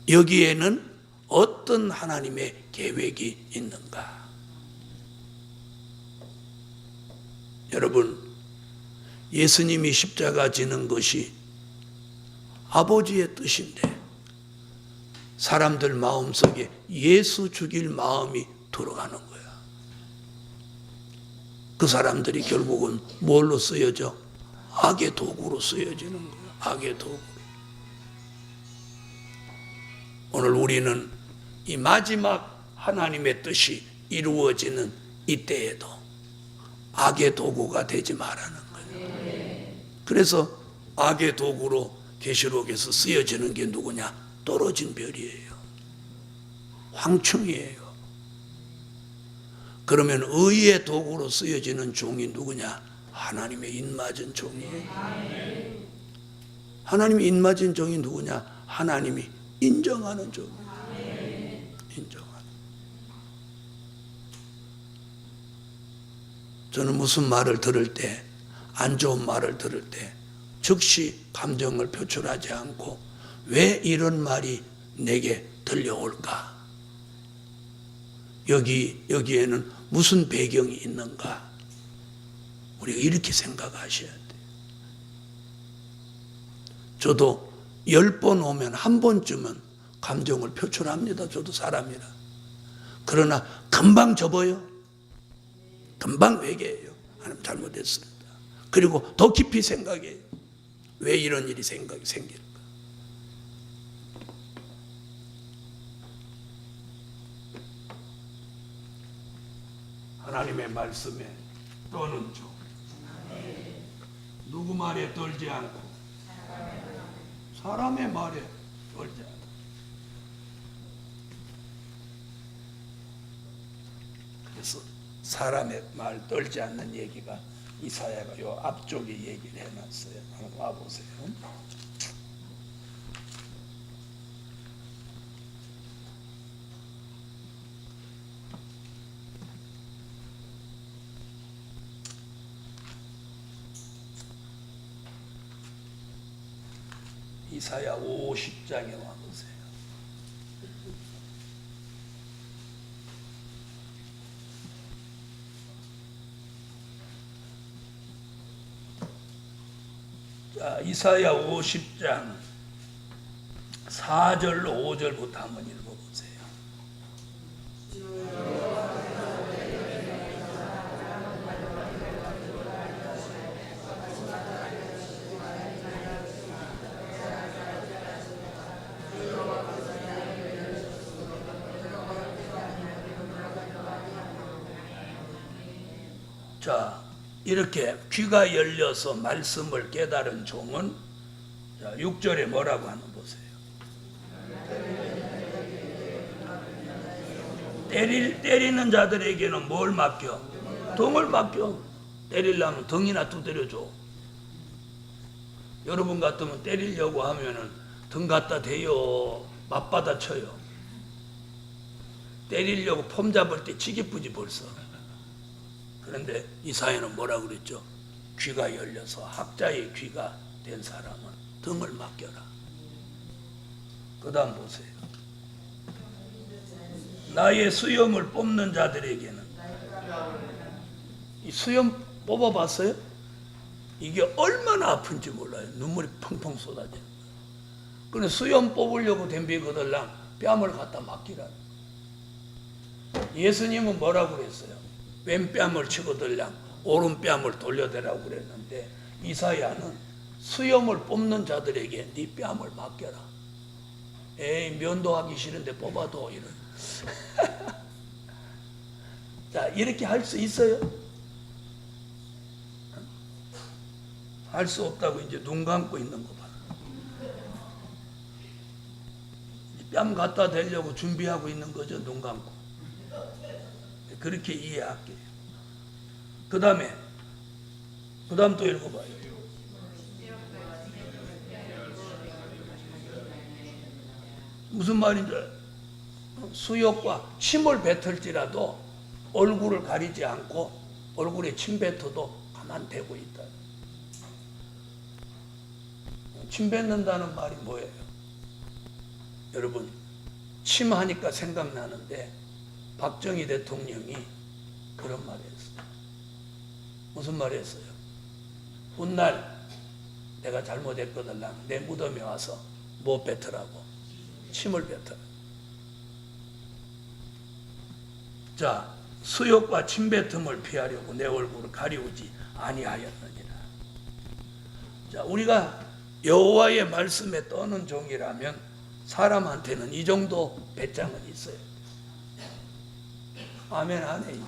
여기에는 어떤 하나님의 계획이 있는가? 여러분, 예수님이 십자가 지는 것이 아버지의 뜻인데 사람들 마음속에 예수 죽일 마음이 들어가는 거야. 그 사람들이 결국은 뭘로 쓰여져? 악의 도구로 쓰여지는 거야. 악의 도구. 오늘 우리는 이 마지막 하나님의 뜻이 이루어지는 이때에도 악의 도구가 되지 말라는 거예요. 그래서 악의 도구로 계시록에서 쓰여지는 게 누구냐? 떨어진 별이에요. 황충이에요. 그러면 의의 도구로 쓰여지는 종이 누구냐? 하나님의 인맞은 종이에요. 하나님의 인맞은 종이 누구냐? 하나님이 인정하는 종이에요. 인정하는. 저는 무슨 말을 들을 때, 안 좋은 말을 들을 때 즉시 감정을 표출하지 않고 왜 이런 말이 내게 들려올까? 여기에는 무슨 배경이 있는가? 우리가 이렇게 생각하셔야 돼요. 저도 10번 오면 한 번쯤은 감정을 표출합니다. 저도 사람이라. 그러나 금방 접어요. 금방 회개해요. 하나님 잘못했습니다. 그리고 더 깊이 생각해요. 왜 이런 일이 생길까? 하나님의 말씀에 떠는 종, 누구 말에 떨지 않고 사람의 말에 떨지 않고. 그래서 사람의 말 떨지 않는 얘기가 이사야가 요 앞쪽에 얘기를 해놨어요. 한번 와보세요. 이사야 50장에 와보세요. 자, 이사야 50장 4절로 5절부터 한번 읽어보세요. 자, 이렇게 귀가 열려서 말씀을 깨달은 종은 6절에 뭐라고 하는 보세요. 때리는 자들에게는 뭘 맡겨? 등을 맡겨. 때리려면 등이나 두드려줘. 여러분 같으면 때리려고 하면은 등 갖다 대요, 맞받아 쳐요. 때리려고 폼 잡을 때 치기쁘지 벌써. 그런데 이사야는 뭐라 그랬죠? 귀가 열려서 학자의 귀가 된 사람은 등을 맡겨라. 그 다음 보세요. 나의 수염을 뽑는 자들에게는, 이 수염 뽑아봤어요? 이게 얼마나 아픈지 몰라요. 눈물이 펑펑 쏟아지는 거예요. 그런데 수염 뽑으려고 덤비거들랑 뺨을 갖다 맡기라. 예수님은 뭐라고 그랬어요? 왼뺨을 치고들랑 오른뺨을 돌려대라고 그랬는데, 이사야는 수염을 뽑는 자들에게 네 뺨을 맡겨라. 에이, 면도하기 싫은데 뽑아도 이런. 자, 이렇게 할 수 있어요? 할 수 없다고 이제 눈 감고 있는 거 봐. 뺨 갖다 대려고 준비하고 있는 거죠, 눈 감고. 그렇게 이해할게요. 그 다음 또 읽어봐요. 무슨 말인지 수욕과 침을 뱉을지라도 얼굴을 가리지 않고 얼굴에 침 뱉어도 가만 대고 있다. 침 뱉는다는 말이 뭐예요? 여러분, 침하니까 생각나는데 박정희 대통령이 그런 말 했어요. 무슨 말 했어요? 훗날 내가 잘못했거든 내 무덤에 와서 뭐 뱉으라고? 침을 뱉어라. 자, 수욕과 침뱉음을 피하려고 내 얼굴을 가리우지 아니하였느니라. 자, 우리가 여호와의 말씀에 떠는 종이라면 사람한테는 이 정도 배짱은 있어요. 아멘, 아멘.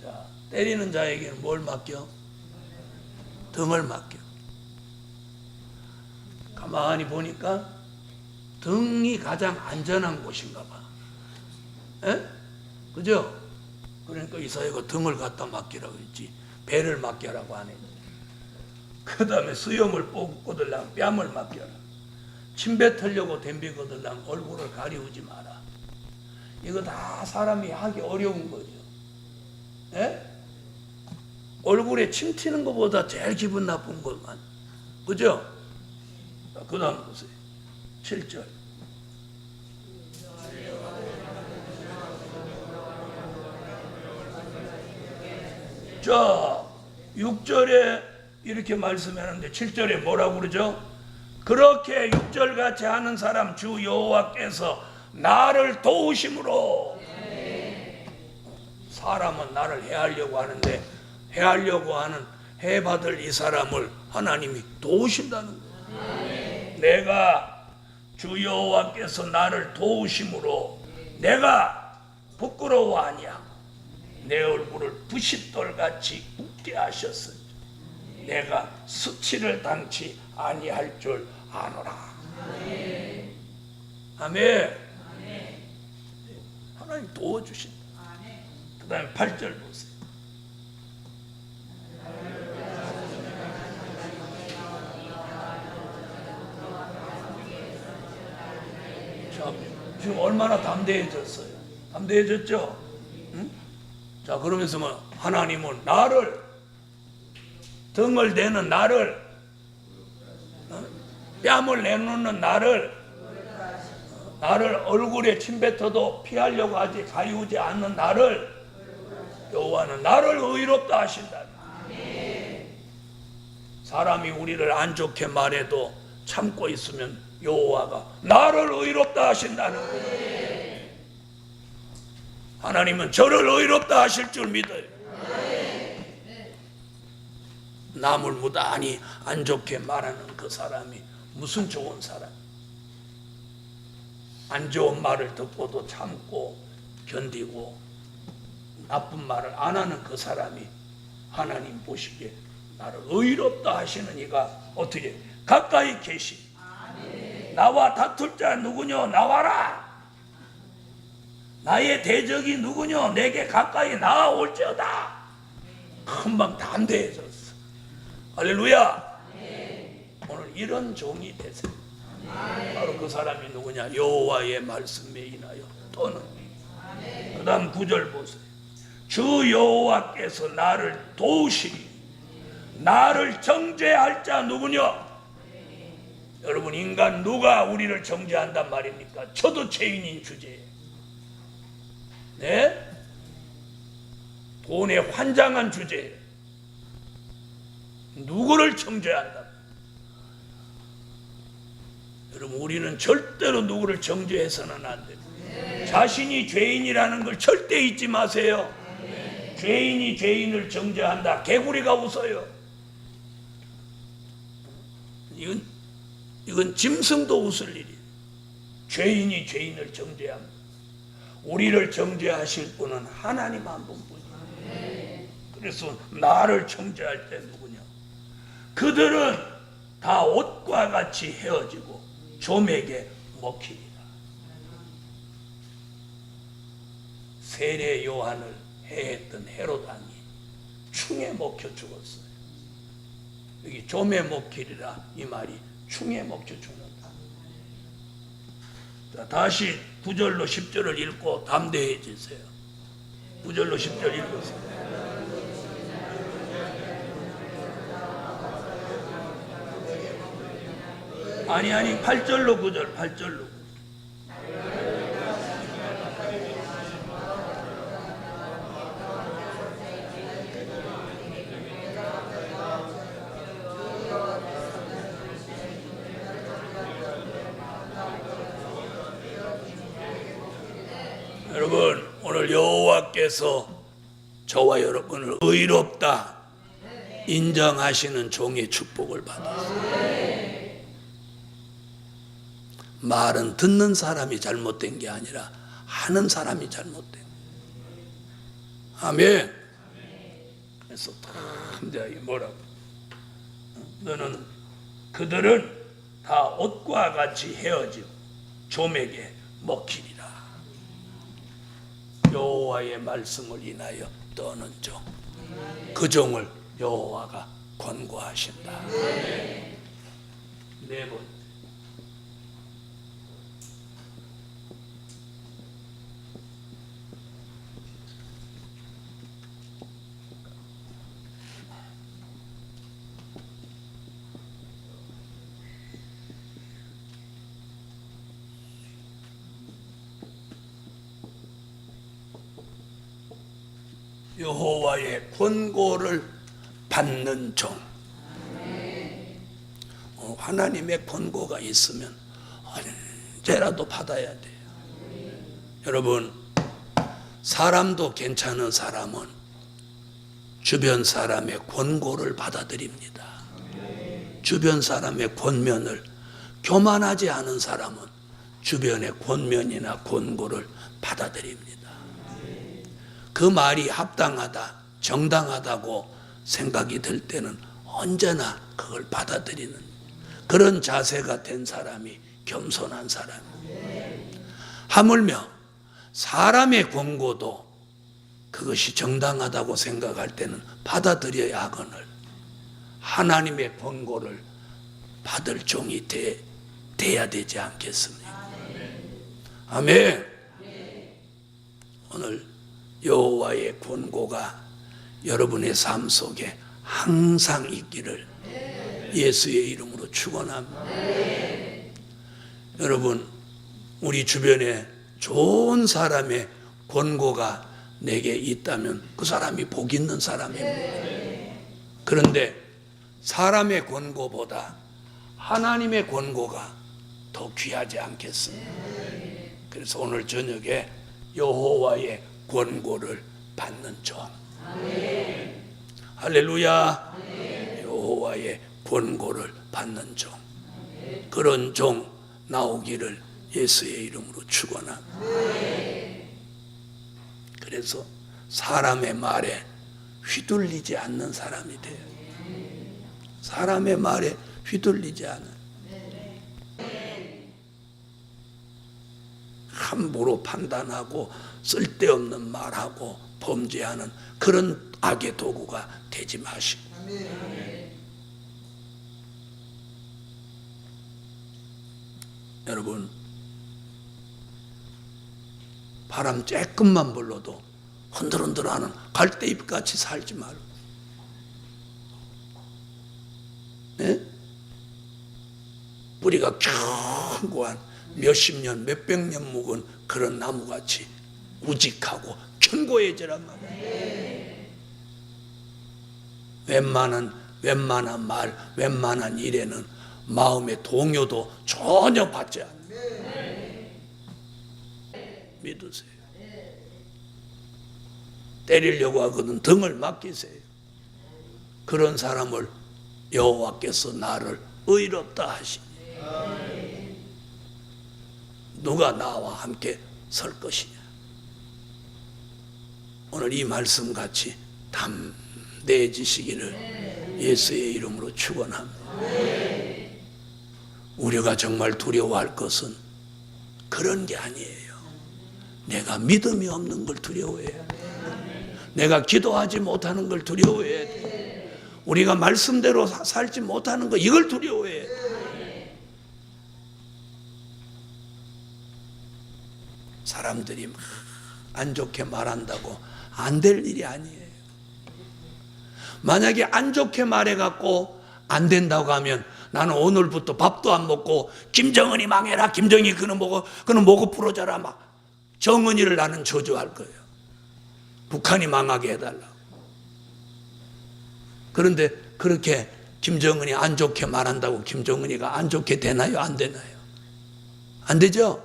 자, 때리는 자에게는 뭘 맡겨? 등을 맡겨. 가만히 보니까 등이 가장 안전한 곳인가 봐. 에? 그죠? 그러니까 이사야가 등을 갖다 맡기라고 했지, 배를 맡겨라고 안 했지. 그 다음에 수염을 뽑고들랑 뺨을 맡겨라. 침 뱉으려고 덤비거들랑 얼굴을 가리우지 마라. 이거 다 사람이 하기 어려운 거죠. 에? 얼굴에 침 튀는 것보다 제일 기분 나쁜 것만. 그죠? 그 다음 보세요. 7절. 자, 6절에 이렇게 말씀하는데 7절에 뭐라고 그러죠? 그렇게 6절같이 하는 사람 주 여호와께서 나를 도우심으로. 사람은 나를 해하려고 하는데 해하려고 하는 해받을 이 사람을 하나님이 도우신다는 거예요. 내가 주 여호와께서 나를 도우심으로 내가 부끄러워 아니하고 내 얼굴을 부싯돌같이 굳게 하셨으니 내가 수치를 당치 아니할 줄 아노라. 아멘. 하나님 도와주신다. 그 다음에 8절 보세요. 자, 지금 얼마나 담대해졌어요? 담대해졌죠? 응? 자, 그러면서 뭐 하나님은 나를, 등을 내는 나를, 뺨을 내놓는 나를 얼굴에 침 뱉어도 피하려고 하지 가리우지 않는 나를, 여호와는 나를 의롭다 하신다. 사람이 우리를 안 좋게 말해도 참고 있으면 여호와가 나를 의롭다 하신다는 거예요. 하나님은 저를 의롭다 하실 줄 믿어요. 남을 무단히 안 좋게 말하는 그 사람이 무슨 좋은 사람? 안 좋은 말을 듣고도 참고 견디고 나쁜 말을 안 하는 그 사람이 하나님 보시기에 나를 의롭다 하시는 이가 어떻게 가까이 계시. 나와 다툴 자 누구냐 나와라. 나의 대적이 누구냐 내게 가까이 나아올지어다. 금방 담대해졌어. 할렐루야. 오늘 이런 종이 되세요. 바로 그 사람이 누구냐? 여호와의 말씀에 인하여 또는. 그 다음 9절 보세요. 주 여호와께서 나를 도우시리. 나를 정죄할 자 누구냐? 여러분, 인간 누가 우리를 정죄한단 말입니까? 저도 죄인인 주제에. 네? 돈에 환장한 주제에 누구를 정죄한다? 여러분, 우리는 절대로 누구를 정죄해서는 안 돼요. 자신이 죄인이라는 걸 절대 잊지 마세요. 죄인이 죄인을 정죄한다. 개구리가 웃어요. 이건 짐승도 웃을 일이에요. 죄인이 죄인을 정죄합니다. 우리를 정죄하실 분은 하나님 한 분뿐이에요. 그래서 나를 정죄할 때 누구냐? 그들은 다 옷과 같이 헤어지고 좀에게 먹히리라. 세례 요한을 해했던 헤롯 왕이 충에 먹혀 죽었어요. 여기 좀에 먹히리라 이 말이 충에 먹혀 죽는다. 자, 다시 9절로 10절을 읽고 담대해지세요. 9절로 10절 읽으세요. 아니 8절로 9절 8절로. 여러분, 오늘 여호와께서 저와 여러분을 의롭다 인정하시는 종의 축복을 받았어요. 말은 듣는 사람이 잘못된 게 아니라 하는 사람이 잘못된. 아멘. 그래서 담대하게 뭐라고? 너는 그들은 다 옷과 같이 헤어지고 좀에게 먹히리라. 여호와의 말씀을 인하여 떠는 종, 그 종을 여호와가 권고하신다. 네 번. 여호와의 권고를 받는 종. 하나님의 권고가 있으면 언제라도 받아야 돼요. 여러분, 사람도 괜찮은 사람은 주변 사람의 권고를 받아들입니다. 주변 사람의 권면을, 교만하지 않은 사람은 주변의 권면이나 권고를 받아들입니다. 그 말이 합당하다, 정당하다고 생각이 들 때는 언제나 그걸 받아들이는 그런 자세가 된 사람이 겸손한 사람이에요. 하물며 사람의 권고도 그것이 정당하다고 생각할 때는 받아들여야 하거늘 하나님의 권고를 받을 종이 돼야 되지 않겠습니까? 아멘. 오늘 여호와의 권고가 여러분의 삶 속에 항상 있기를 예수의 이름으로 축원합니다. 여러분, 우리 주변에 좋은 사람의 권고가 내게 있다면 그 사람이 복 있는 사람입니다. 그런데 사람의 권고보다 하나님의 권고가 더 귀하지 않겠습니까? 그래서 오늘 저녁에 여호와의 권고를 받는 종. 할렐루야. 여호와의 권고를 받는 종. 그런 종 나오기를 예수의 이름으로 축원합니다. 그래서 사람의 말에 휘둘리지 않는 사람이 돼요. 사람의 말에 휘둘리지 않아요. 함부로 판단하고 쓸데없는 말하고 범죄하는 그런 악의 도구가 되지 마시고 여러분 바람 조금만 불러도 흔들흔들하는 갈대잎같이 살지 말고 네? 뿌리가 견고한 몇십 년 몇백 년 묵은 그런 나무같이 우직하고 견고해지란 말이에요. 웬만한 말 웬만한 일에는 마음의 동요도 전혀 받지 않아요. 믿으세요. 때리려고 하거든 등을 맡기세요. 그런 사람을 여호와께서 나를 의롭다 하시니 누가 나와 함께 설 것이냐. 오늘 이 말씀 같이 담대해지시기를 예수의 이름으로 축원합니다. 우리가 정말 두려워할 것은 그런 게 아니에요. 내가 믿음이 없는 걸 두려워해야 돼. 내가 기도하지 못하는 걸 두려워해야 돼. 우리가 말씀대로 살지 못하는 거 이걸 두려워해야 돼. 사람들이 막 안 좋게 말한다고 안 될 일이 아니에요. 만약에 안 좋게 말해갖고 안 된다고 하면 나는 오늘부터 밥도 안 먹고 김정은이 망해라, 김정희 그는 뭐고 부러져라 막 정은이를 나는 저주할 거예요. 북한이 망하게 해달라고. 그런데 그렇게 김정은이 안 좋게 말한다고 김정은이가 안 좋게 되나요? 안 되나요? 안 되죠?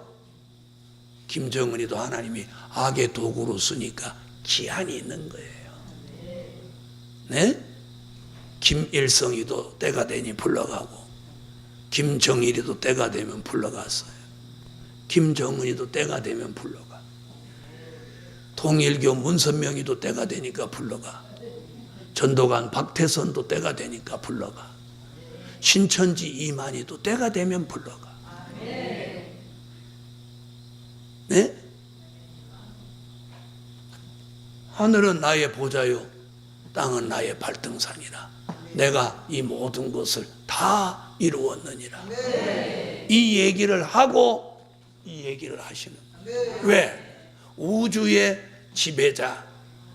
김정은이도 하나님이 악의 도구로 쓰니까 기한이 있는 거예요. 네? 김일성이도 때가 되니 불러가고 김정일이도 때가 되면 불러갔어요. 김정은이도 때가 되면 불러가. 통일교 문선명이도 때가 되니까 불러가. 전도관 박태선도 때가 되니까 불러가. 신천지 이만희도 때가 되면 불러가. 네? 하늘은 나의 보좌요 땅은 나의 발등상이라. 내가 이 모든 것을 다 이루었느니라. 이 얘기를 하고 이 얘기를 하시는 거예요. 왜? 우주의 지배자,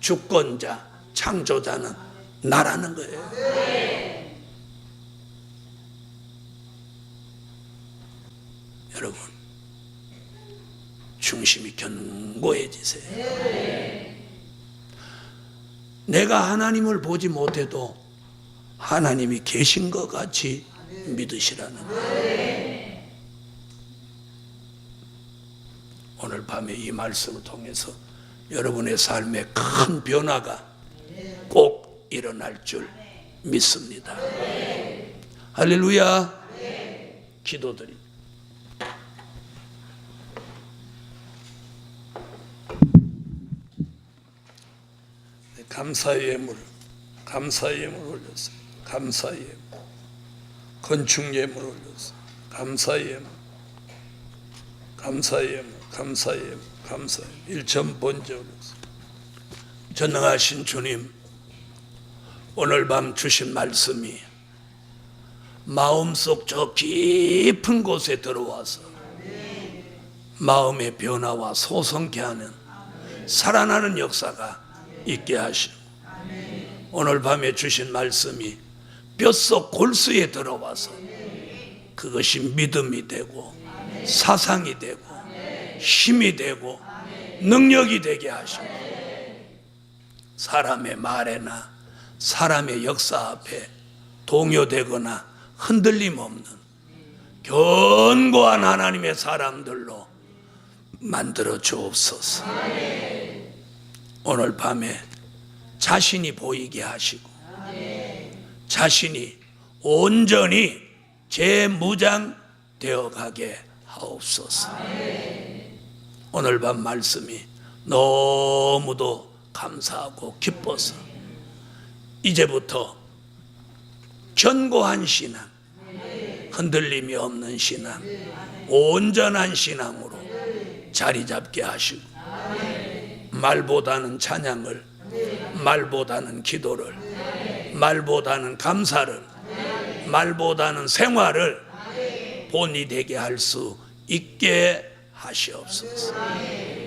주권자, 창조자는 나라는 거예요. 여러분 중심이 견고해지세요. 내가 하나님을 보지 못해도 하나님이 계신 것 같이 믿으시라는 거예요. 오늘 밤에 이 말씀을 통해서 여러분의 삶에 큰 변화가 꼭 일어날 줄 믿습니다. 할렐루야. 기도드립니다. 감사의 예물 올렸습니다. 감사의 예물, 건축 예물 올렸습니다. 감사의 예물, 감사의 예물, 1천 번째 올렸습니다. 전능하신 주님, 오늘 밤 주신 말씀이 마음속 저 깊은 곳에 들어와서 마음의 변화와 소성케 하는 살아나는 역사가 있게 하시고, 오늘 밤에 주신 말씀이 뼛속 골수에 들어와서 그것이 믿음이 되고 사상이 되고 힘이 되고 능력이 되게 하시고, 사람의 말에나 사람의 역사 앞에 동요되거나 흔들림 없는 견고한 하나님의 사람들로 만들어 주옵소서. 오늘 밤에 자신이 보이게 하시고 자신이 온전히 재무장되어 가게 하옵소서. 오늘 밤 말씀이 너무도 감사하고 기뻐서 이제부터 견고한 신앙, 흔들림이 없는 신앙, 온전한 신앙으로 자리 잡게 하시고, 말보다는 찬양을, 말보다는 기도를, 말보다는 감사를, 말보다는 생활을 본이 되게 할 수 있게 하시옵소서.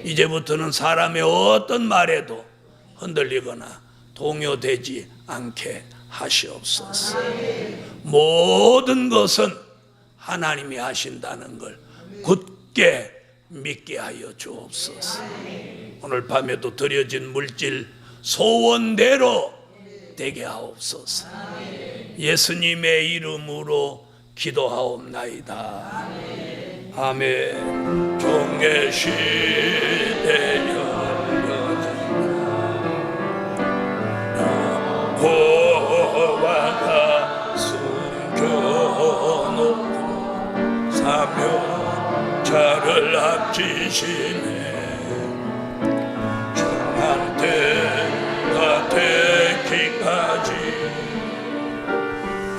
이제부터는 사람의 어떤 말에도 흔들리거나 동요되지 않게 하시옵소서. 모든 것은 하나님이 하신다는 걸 굳게 믿게 하여 주옵소서. 오늘 밤에도 드려진 물질 소원대로 되게 하옵소서. 예수님의 이름으로 기도하옵나이다. 아멘. 종의 시대 열려진다. 여호와가 숨겨놓고 사명자를 아끼시네. 정한 때가 되기까지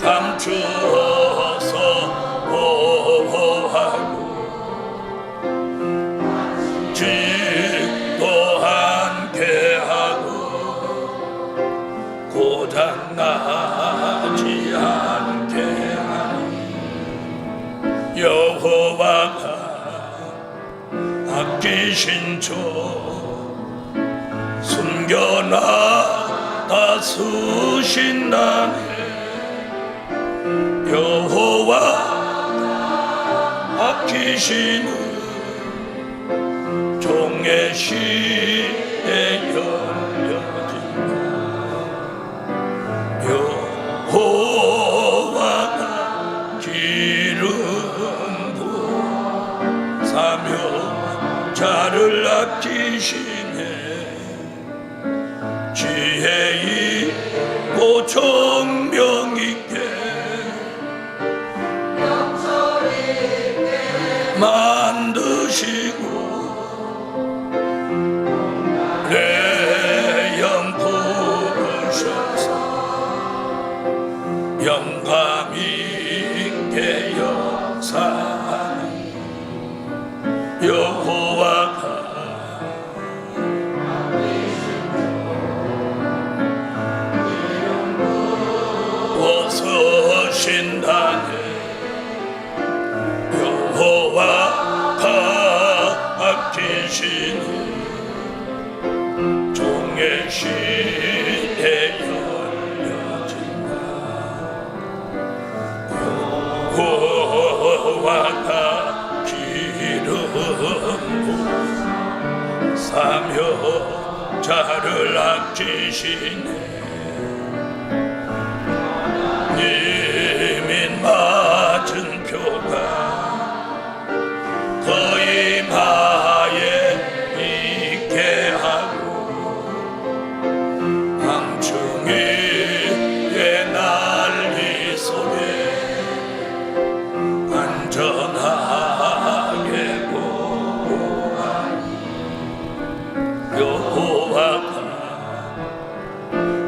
감추어서 보호하고 직도 함께하고 고장나지 않게 하니 여호와가 아끼신 종 숨겨놨다 쓰신다네. 여호와 아끼시는 종의 시에 열려진다. 여호와가 기름 부어 사명자를 아끼시네. 지혜 있고 총명 있게 만드시고 내 영 부으셔서 영감 있게 역사하니 여호와가 서신다네. 여호와가 아끼시니 종의 시에 열려진다. 여호와가 기름 부어 사명자를 아끼시네. 님인 맞은표가 거의 마에 있게 하고 방충이의 난리 속에 안전하게 보호하니 여호와가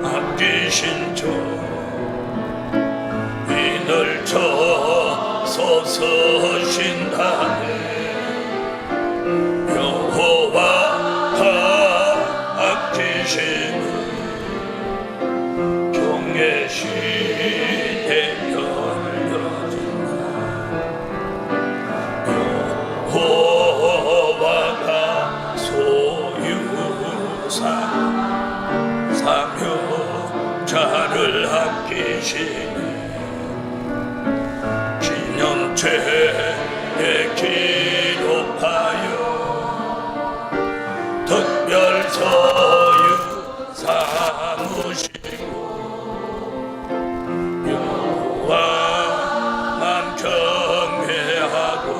아끼신 종 이늘 쳐서 서신다네. 여호와가 아끼시는 종의 시에 열려진다. 여호와가 소유사 사명자를 아끼시네. 기념체에 기록하여 특별 소유 삼으시고 여호와만 경외하고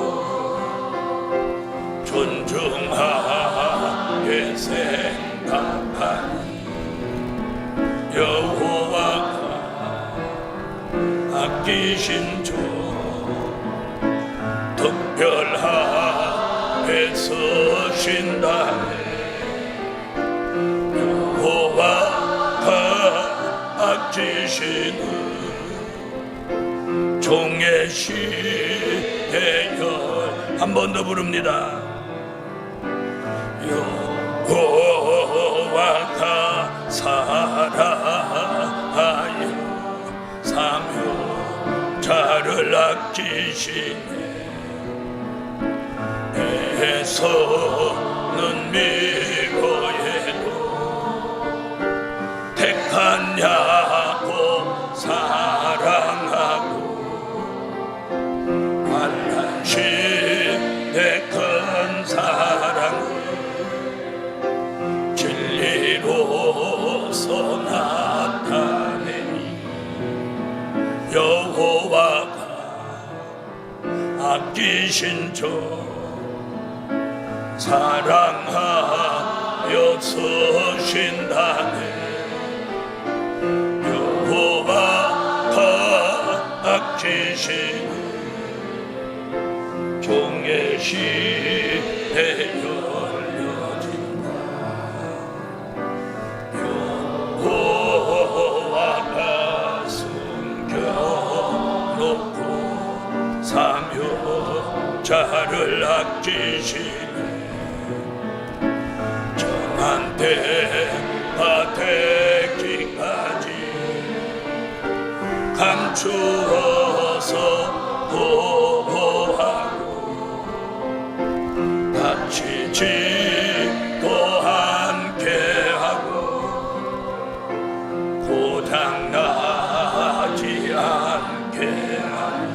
존중하게 생각하니 여호와가 아끼신 종 특별하게 서신다네. 여호와가 아끼시는 종의 시에 열 한 번 더 부릅니다. 아끼시네. 내 손은 밀고 해도 택한 야곱 사랑하고 말란신 내 큰 사랑을 진리로서 나타내니 여호와가 아끼신 저 사랑하여 쓰신다네. 여호와가 아끼신 종의 시대 열려진다. 여호와가 숨겨놓고 사묘자를 아끼시네. 정한 때가 되기까지 감추어서 보호하고 다치지도 함께하고 고장나지 않게 하니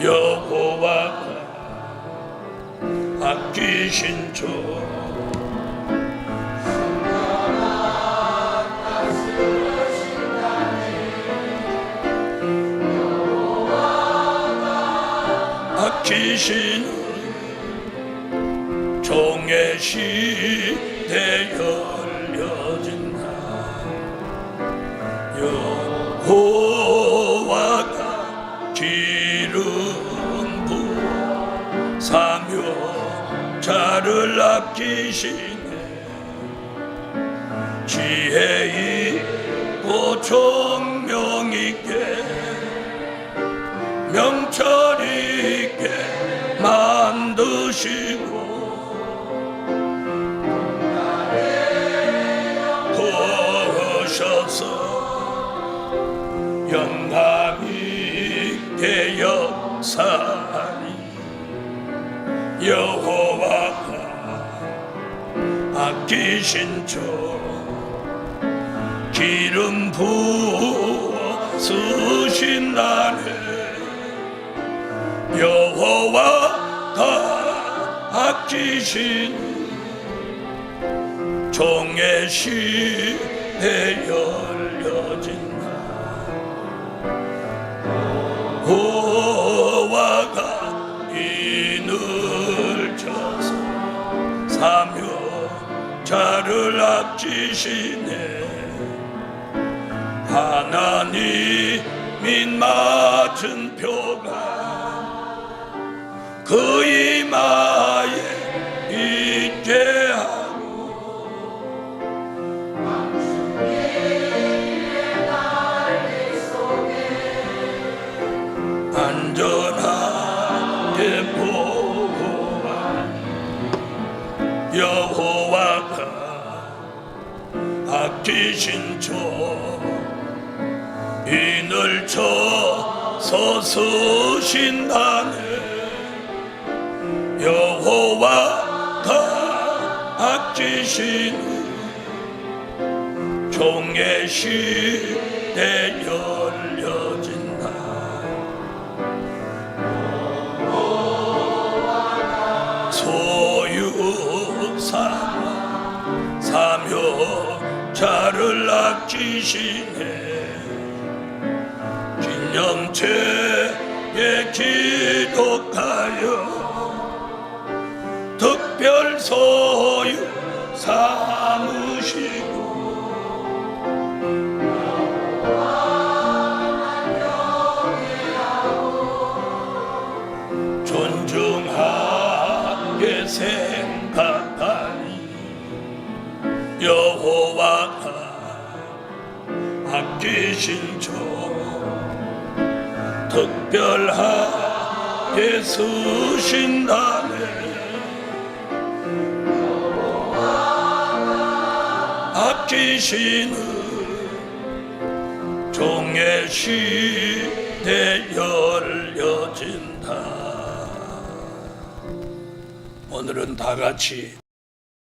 여호와가 아끼신 주 아끼신 종의 시대 열려진다. 여호와가 기름 부어 사묘자를 아끼시네. 지혜 있고 총명 있게 명철 있게 만드시고 부으셔서 영감 있게 역사하니 여호와가 아끼신 저 기름 부어 쓰신다네. 여호와가 아끼신 종의 시대 열려진다. 여호와가 인을 쳐서 사묘자를 아끼시네. 하나님이 맞은 표가 그 이마에 있게 하고 안전하게 보호하니 여호와가 아끼신 저 인을 쳐서 쓰신다네. 여호와가 아끼신 종의 시대 열려진다. 소유산 사묘자를 아끼시네. 기념체에 기록하여 특별 소유 삼으시고 존중하게 생각하니 여호와가 아끼신 종 특별하게 쓰신다네. 아끼시는 종의 시대 여 오늘은 다 같이